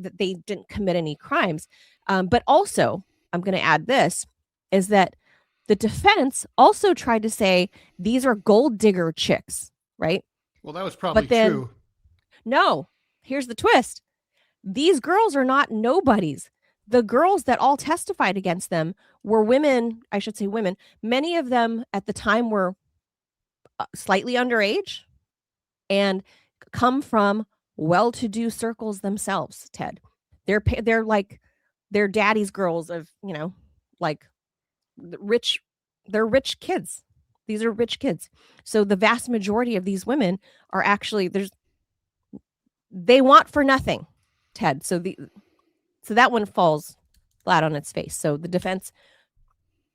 didn't commit any crimes. But also, I'm going to add this, is that the defense also tried to say these are gold digger chicks, right? Well, that was probably true. No, here's the twist. These girls are not nobodies. The girls that all testified against them were women, I should say women. Many of them at the time were slightly underage and come from well-to-do circles themselves, Ted. They're like their daddy's girls of, like rich, they're rich kids. These are rich kids. So the vast majority of these women are actually, they want for nothing, Ted. So that one falls flat on its face. So the defense,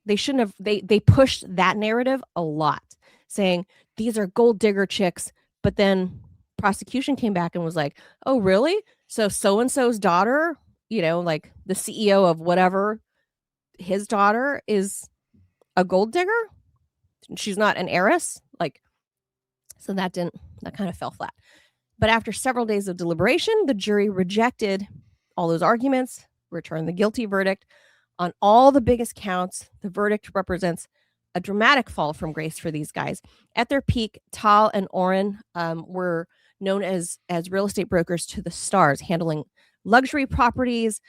they shouldn't have, they pushed that narrative a lot, saying these are gold digger chicks. But then prosecution came back and was like, oh, really? So-and-so's daughter, like the CEO of whatever, his daughter is a gold digger? She's not an heiress? So that kind of fell flat. But after several days of deliberation, the jury rejected all those arguments, returned the guilty verdict on all the biggest counts. The verdict represents a dramatic fall from grace for these guys. At their peak, Tal and Oren were known as real estate brokers to the stars, handling luxury properties,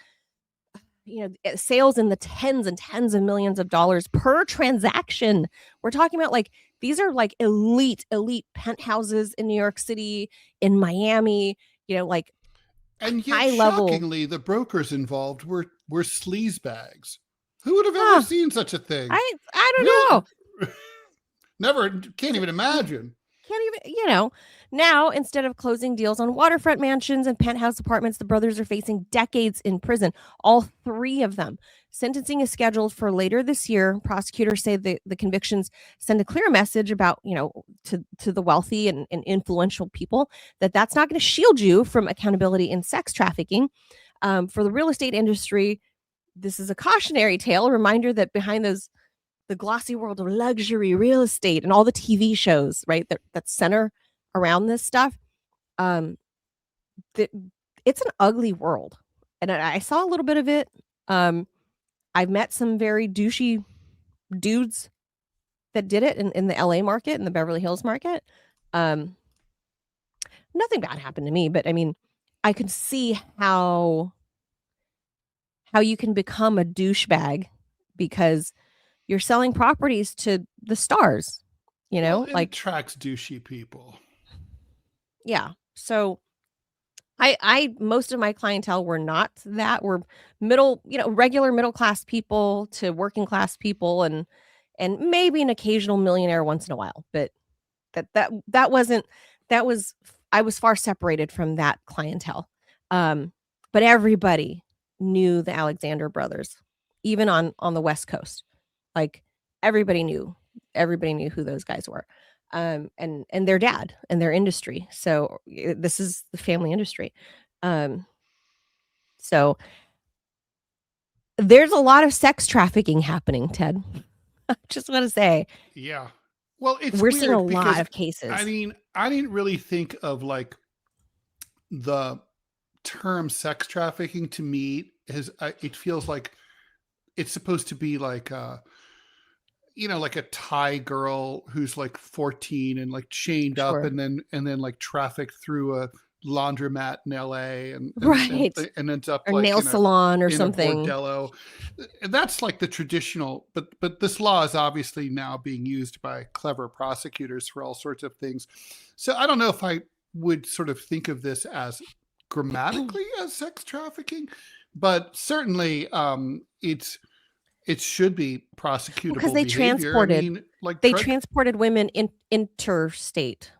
sales in the tens and tens of millions of dollars per transaction. We're talking about these are elite penthouses in New York City, in Miami, and yet high level. Shockingly, the brokers involved were sleazebags. Who would have ever seen such a thing? I don't know. Never, can't even imagine. Now, instead of closing deals on waterfront mansions and penthouse apartments, the brothers are facing decades in prison, all three of them. Sentencing is scheduled for later this year. Prosecutors say the convictions send a clear message about, to the wealthy and influential people that's not going to shield you from accountability in sex trafficking. For the real estate industry, this is a cautionary tale, a reminder that behind the glossy world of luxury real estate and all the TV shows, right, that center around this stuff, it's an ugly world. And I saw a little bit of it. I've met some very douchey dudes that did it in the LA market, in the Beverly Hills market. Nothing bad happened to me, but I could see how you can become a douchebag because you're selling properties to the stars, it attracts douchey people. Yeah. So I most of my clientele were not that. We're regular middle class people to working class people and maybe an occasional millionaire once in a while. But that wasn't, I was far separated from that clientele. But everybody knew the Alexander brothers, even on the West Coast. Everybody knew who those guys were. And their dad and their industry. So this is the family industry. So there's a lot of sex trafficking happening, Ted. I just want to say. Yeah. Well, we're seeing a lot of cases. I didn't really think of the term sex trafficking. To me, it feels like it's supposed to be like like a Thai girl who's like 14 and like chained up Sure. and then like trafficked through a laundromat in LA and Right. ends up Or like nail salon or in a something. bordello. That's like the traditional, but this law is obviously now being used by clever prosecutors for all sorts of things. So I don't know if I would sort of think of this as grammatically as sex trafficking, but certainly it should be prosecutable because they behavior. transported, I mean, like they transported women interstate.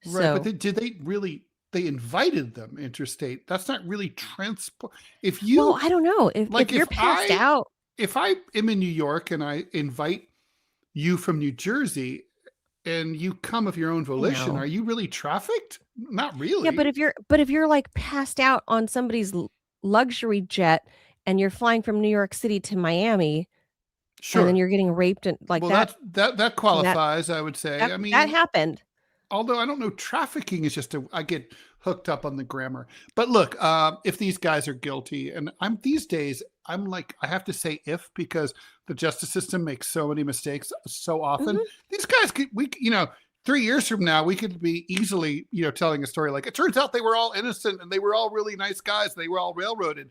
right, So, but did they really? They invited them interstate. That's not really transport. If you, well, I don't know if you're passed out. If I am in New York and I invite you from New Jersey and you come of your own volition, are you really trafficked? Not really. Yeah, but if you're like passed out on somebody's luxury jet and you're flying from New York City to Miami, sure, and then you're getting raped and like that qualifies, I would say. I mean, that happened. Although I don't know, trafficking is just I get hooked up on the grammar. But look, if these guys are guilty, and these days, I'm like, I have to say if, because the justice system makes so many mistakes so often. Mm-hmm. These guys could, 3 years from now, we could be easily, telling a story like, it turns out they were all innocent and they were all really nice guys. They were all railroaded.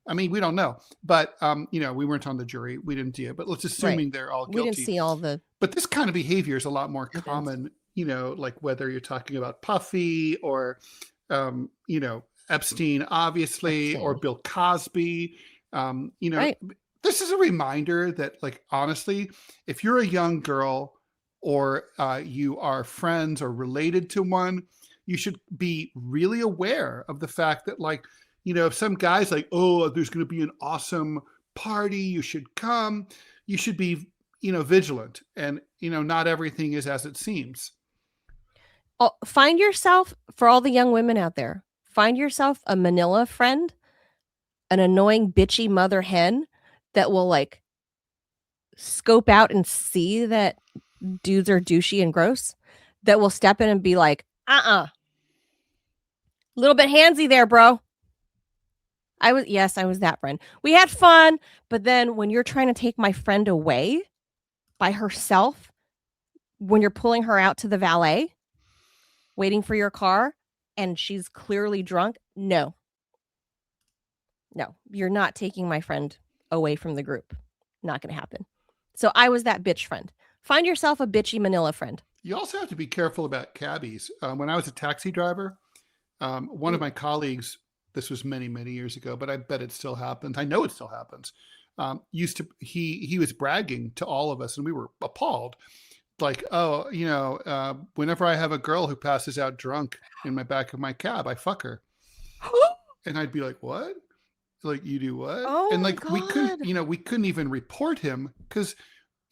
I mean, we don't know, but we weren't on the jury. We didn't do it, but let's assuming they're all guilty. We didn't see all the. But this kind of behavior is a lot more common. Like whether you're talking about Puffy or, Epstein, obviously, or Bill Cosby, this is a reminder that, like, honestly, if you're a young girl or you are friends or related to one, you should be really aware of the fact that, like, if some guy's like, oh, there's going to be an awesome party, you should come, you should be, vigilant. And, not everything is as it seems. Find yourself, for all the young women out there, find yourself a Manila friend, an annoying bitchy mother hen that will like scope out and see that dudes are douchey and gross, that will step in and be like, a little bit handsy there, bro. I was that friend. We had fun, but then when you're trying to take my friend away by herself, when you're pulling her out to the valet, waiting for your car, and she's clearly drunk, no, you're not taking my friend away from the group. Not going to happen. So I was that bitch friend. Find yourself a bitchy Manila friend. You also have to be careful about cabbies. When I was a taxi driver, one of my colleagues, this was many, many years ago, but I bet it still happens. I know it still happens. He was bragging to all of us, and we were appalled. Like, oh, whenever I have a girl who passes out drunk in my back of my cab, I fuck her. And I'd be like, what? Like, you do what? Oh, and like, God. we couldn't even report him because,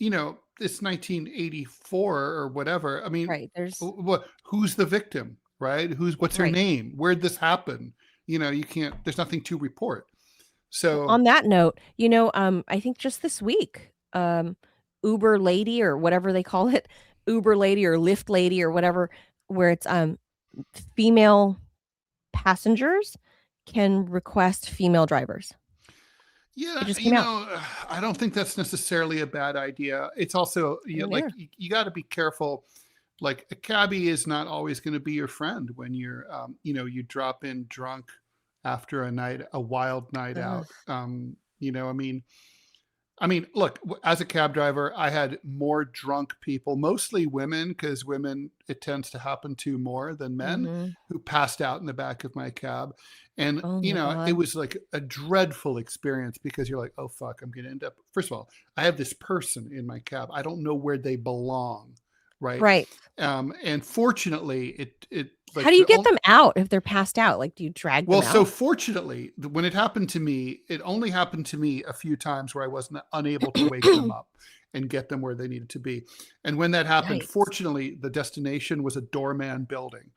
it's 1984 or whatever. I mean, right, who's the victim, right? What's her name? Where'd this happen? You can't, there's nothing to report. So on that note, I think just this week, Uber lady or whatever they call it, Uber lady or Lyft lady or whatever, where it's female passengers can request female drivers. Yeah, I don't think that's necessarily a bad idea. It's also like you got to be careful. Like, a cabbie is not always going to be your friend when you're you drop in drunk after a wild night out. I mean, look, as a cab driver, I had more drunk people, mostly women, because women, it tends to happen to more than men, who passed out in the back of my cab. And, it was like a dreadful experience because you're like, oh, fuck, I'm going to end up. First of all, I have this person in my cab. I don't know where they belong. Right. And fortunately, it like, how do you get them out if they're passed out? Like, do you drag them out? Well, so fortunately, when it happened to me, it only happened to me a few times where I wasn't unable to wake them up and get them where they needed to be. And when that happened, fortunately, the destination was a doorman building.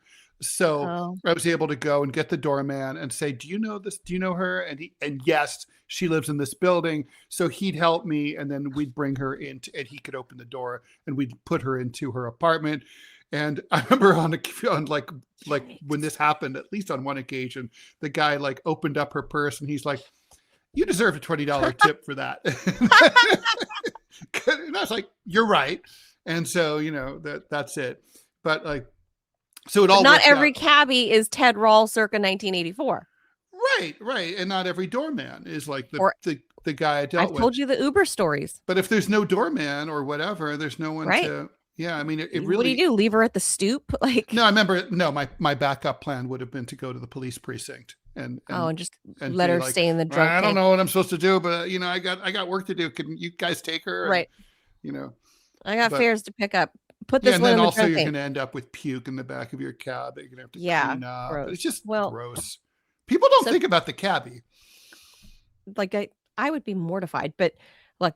So I was able to go and get the doorman and say, do you know this? Do you know her? And yes, she lives in this building. So he'd help me, and then we'd bring her in and he could open the door and we'd put her into her apartment. And I remember on like when this happened, at least on one occasion, the guy like opened up her purse and he's like, you deserve a $20 tip for that. And I was like, you're right. And so, that's it. But like, so it all not every out. cabbie is Ted Rall circa 1984. Right. And not every doorman is like the guy I dealt with. I've told you the Uber stories. But if there's no doorman or whatever, there's no one to, I mean, it really. What do you do? Leave her at the stoop? Like, no, I remember, my backup plan would have been to go to the police precinct and just let her stay in the drunk I don't know what I'm supposed to do, but I got work to do. Can you guys take her? Right. And, I got fares to pick up. Put this and one then in the also you're thing. going to end up with puke in the back of your cab that you're going to have to clean up. Gross. It's just gross. People don't think about the cabbie. Like I would be mortified, but like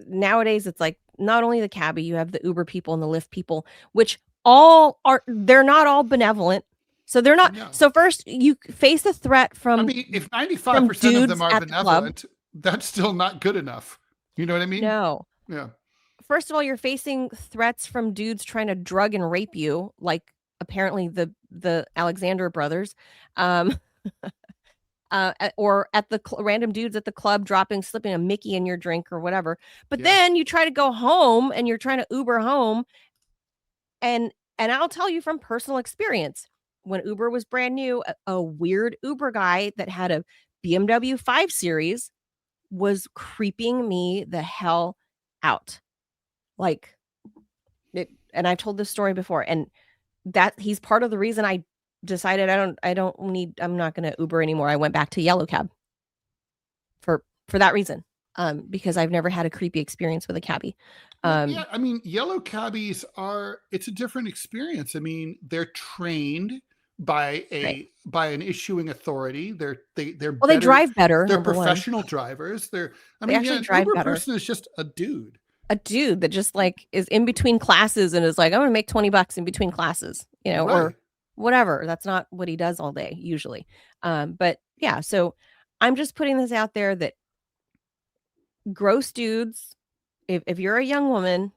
nowadays it's like not only the cabbie, you have the Uber people and the Lyft people, which they're not all benevolent. So they're not. No. So first you face a threat from. I mean, if 95% of them are benevolent, that's still not good enough. You know what I mean? No. Yeah. First of all, you're facing threats from dudes trying to drug and rape you, like apparently the Alexander brothers, or at the random dudes at the club slipping a Mickey in your drink or whatever. But then you try to go home and you're trying to Uber home, and I'll tell you from personal experience, when Uber was brand new, a weird Uber guy that had a BMW 5 Series was creeping me the hell out. Like it, and I've told this story before, and that he's part of the reason I decided I'm not going to Uber anymore. I went back to Yellow Cab for that reason, because I've never had a creepy experience with a cabbie. I mean, Yellow cabbies it's a different experience. I mean, they're trained by an issuing authority. They're better, they drive better. They're professional drivers. They actually drive better. Person is just a dude that just like is in between classes and is like, I'm going to make $20 in between classes, or whatever. That's not what he does all day usually. But yeah, so I'm just putting this out there that gross dudes, if you're a young woman,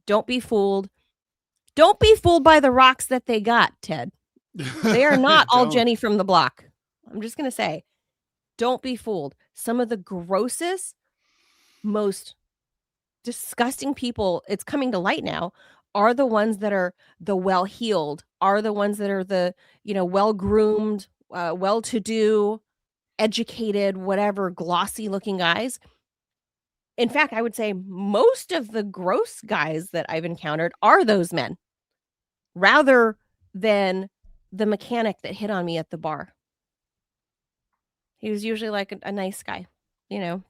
don't be fooled. Don't be fooled by the rocks that they got, Ted. They are not all Jenny from the block. I'm just going to say, don't be fooled. Some of the grossest, most disgusting people, it's coming to light now, are the ones that are the well-heeled, are the ones that are the, well-groomed, well-to-do, educated, whatever, glossy-looking guys. In fact, I would say most of the gross guys that I've encountered are those men, rather than the mechanic that hit on me at the bar. He was usually like a nice guy,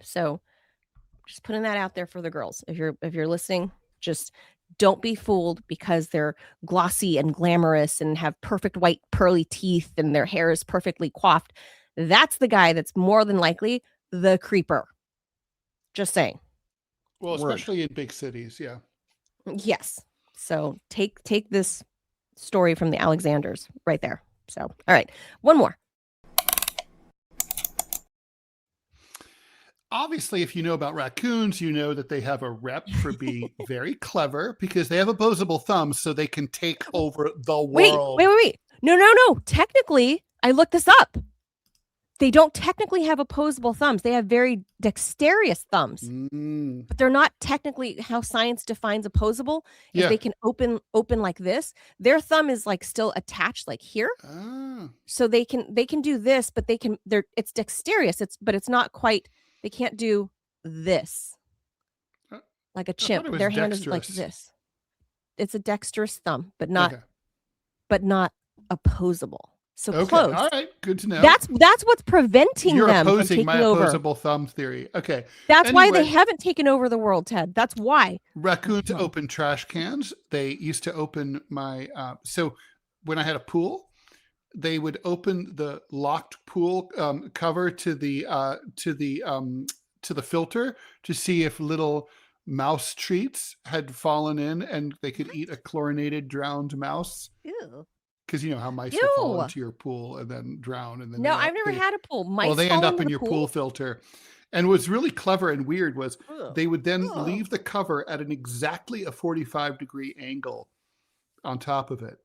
so just putting that out there for the girls. If you're listening, just don't be fooled because they're glossy and glamorous and have perfect white pearly teeth and their hair is perfectly coiffed. That's the guy that's more than likely the creeper. Just saying. Well, especially in big cities, yeah. Yes. So take this story from the Alexanders right there. So, all right. One more. Obviously, if you know about raccoons, you know that they have a rep for being very clever because they have opposable thumbs, so they can take over the world. Wait. No. Technically, I looked this up. They don't technically have opposable thumbs. They have very dexterous thumbs, but they're not technically how science defines opposable. If they can open like this, their thumb is like still attached like here. So they can do this, but it's dexterous. But it's not quite. They can't do this like a chimp. Their hand is like this. It's a dexterous thumb, but not opposable. So close. All right, good to know. That's what's preventing You're them opposing from taking my over. Opposable thumb theory. Okay. That's why they haven't taken over the world, Ted. That's why. Raccoons open trash cans. They used to open my so when I had a pool, they would open the locked pool cover to the filter to see if little mouse treats had fallen in and they could eat a chlorinated drowned mouse. Ew. Because you know how mice will fall into your pool and then drown. And then I've never had a pool. Mice they end up in your pool filter. And what's really clever and weird was they would then leave the cover at an exactly a 45-degree angle on top of it.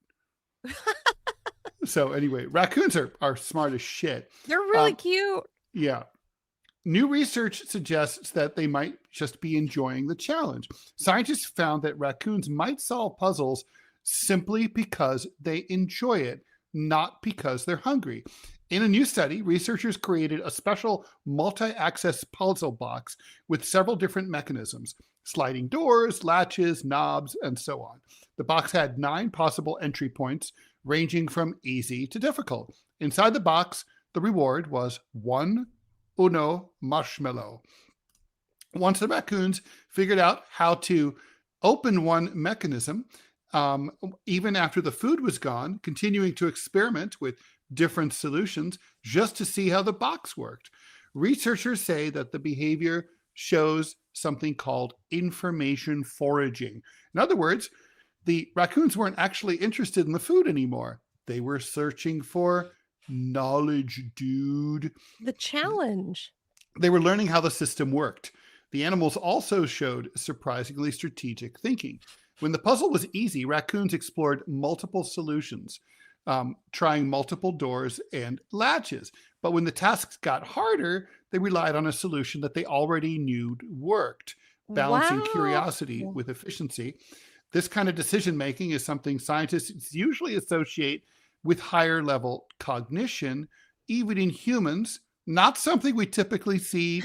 So anyway, raccoons are smart as shit. They're really cute. Yeah. New research suggests that they might just be enjoying the challenge. Scientists found that raccoons might solve puzzles simply because they enjoy it, not because they're hungry. In a new study, researchers created a special multi-access puzzle box with several different mechanisms: sliding doors, latches, knobs, and so on. The box had 9 possible entry points, ranging from easy to difficult. Inside the box, the reward was 1 Uno marshmallow. Once the raccoons figured out how to open one mechanism, even after the food was gone, continuing to experiment with different solutions just to see how the box worked. Researchers say that the behavior shows something called information foraging. In other words, the raccoons weren't actually interested in the food anymore. They were searching for knowledge, dude. The challenge. They were learning how the system worked. The animals also showed surprisingly strategic thinking. When the puzzle was easy, raccoons explored multiple solutions, trying multiple doors and latches. But when the tasks got harder, they relied on a solution that they already knew worked, balancing curiosity with efficiency. This kind of decision-making is something scientists usually associate with higher level cognition, even in humans, not something we typically see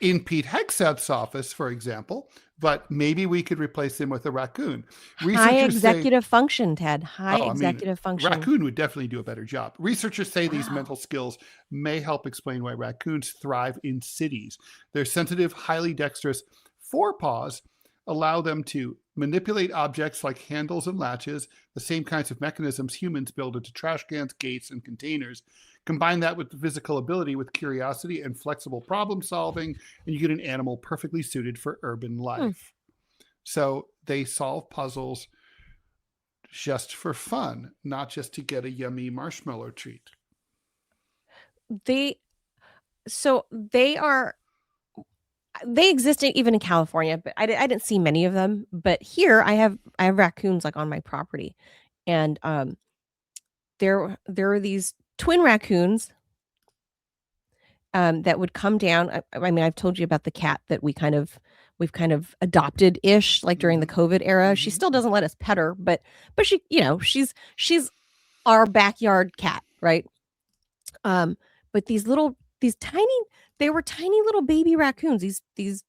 in Pete Hegseth's office, for example, but maybe we could replace him with a raccoon. High executive function, Ted. High executive function. Raccoon would definitely do a better job. Researchers say these mental skills may help explain why raccoons thrive in cities. Their sensitive, highly dexterous forepaws allow them to manipulate objects like handles and latches, the same kinds of mechanisms humans build into trash cans, gates, and containers. Combine that with the physical ability, with curiosity and flexible problem solving, and you get an animal perfectly suited for urban life. So they solve puzzles just for fun, not just to get a yummy marshmallow treat. They exist even in California, but I didn't see many of them. But here I have raccoons like on my property, and there are these twin raccoons that would come down. I mean, I've told you about the cat that we've kind of adopted ish, like during the COVID era. She still doesn't let us pet her, but she, she's our backyard cat, right? But they were tiny little baby raccoons. These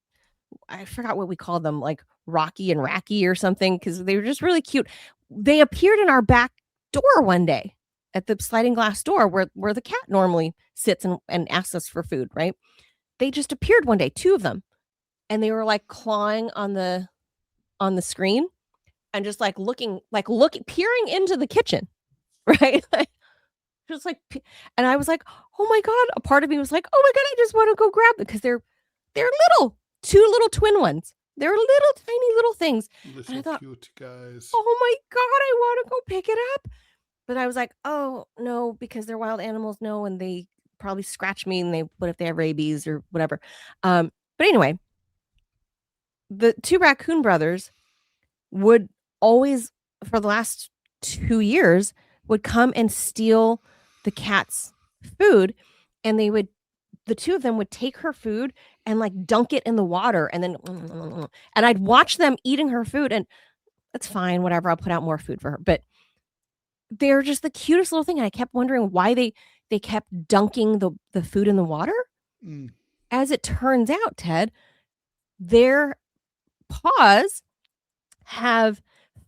I forgot what we called them, like Rocky and Racky or something, because they were just really cute. They appeared in our back door one day at the sliding glass door where the cat normally sits and asks us for food, right? They just appeared one day, 2 of them, and they were like clawing on the screen and just like looking, peering into the kitchen, right? Just like, and I was like, oh my God. A part of me was like, oh my God, I just want to go grab them, because they're little, 2 little twin ones. They're little tiny little things. And I thought, cute guys. Oh my God, I want to go pick it up. But I was like, oh no, because they're wild animals, no, and they probably scratch me, and what if they have rabies or whatever. But anyway, the 2 raccoon brothers would always, for the last 2 years, would come and steal the cat's food, and the 2 of them would take her food and like dunk it in the water, and then and I'd watch them eating her food, and that's fine, whatever, I'll put out more food for her. But they're just the cutest little thing, and I kept wondering why they kept dunking the food in the water. As it turns out, Ted, their paws have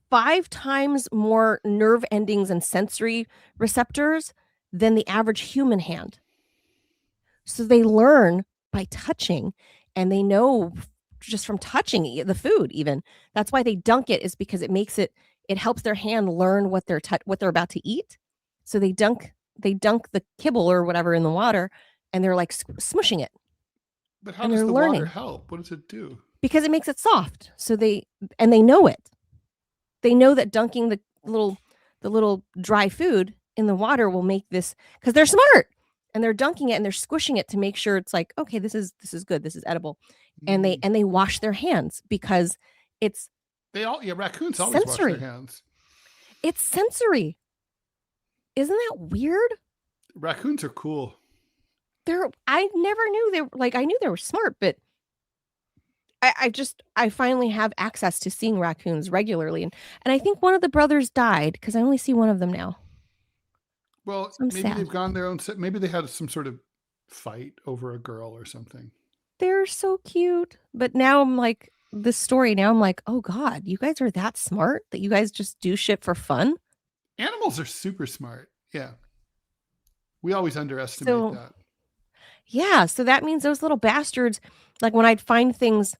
5 times more nerve endings and sensory receptors than the average human hand. So they learn by touching, and they know just from touching the food even. That's why they dunk it, is because it helps their hand learn what they're about to eat. So they dunk the kibble or whatever in the water, and they're like smushing it. But how does the water help? What does it do? Because it makes it soft. So they know it. They know that dunking the little dry food in the water will make this, because they're smart, and they're dunking it and they're squishing it to make sure it's like, okay, this is good, this is edible. And they wash their hands, because it's raccoons always sensory. wash their hands. It's sensory. Isn't that weird? Raccoons are cool. I never knew they were like, I knew they were smart, but I finally have access to seeing raccoons regularly. And I think one of the brothers died because I only see one of them now. Well, so maybe they've gone their own, maybe they had some sort of fight over a girl or something. They're so cute. But now I'm like, this story, now I'm like, oh God, you guys are that smart that you guys just do shit for fun? Animals are super smart. Yeah. We always underestimate that. Yeah. So that means those little bastards, like when I'd find things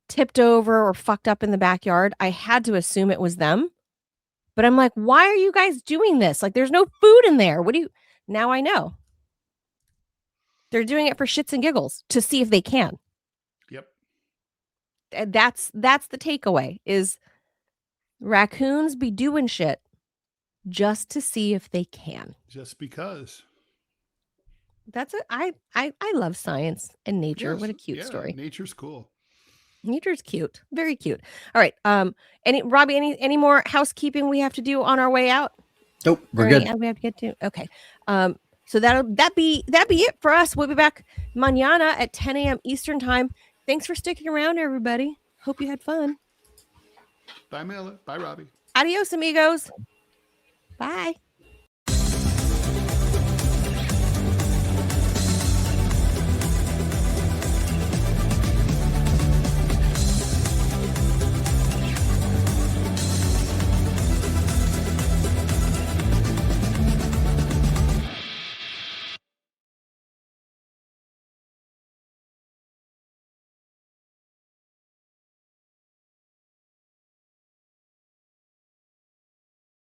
tipped over or fucked up in the backyard, I had to assume it was them. But I'm like, why are you guys doing this? Like, there's no food in there. What do you... Now I know. They're doing it for shits and giggles to see if they can. Yep. And that's the takeaway is raccoons be doing shit just to see if they can. Just because. That's it. I love science and nature. Yes. What a cute story. Nature's cool. Nature's cute. Very cute. All right. Robbie, any more housekeeping we have to do on our way out? Nope, we're good. We have to get to. Okay. So that be it for us. We'll be back mañana at 10 a.m. Eastern time. Thanks for sticking around, everybody. Hope you had fun. Bye, Mela. Bye, Robbie. Adios, amigos. Bye.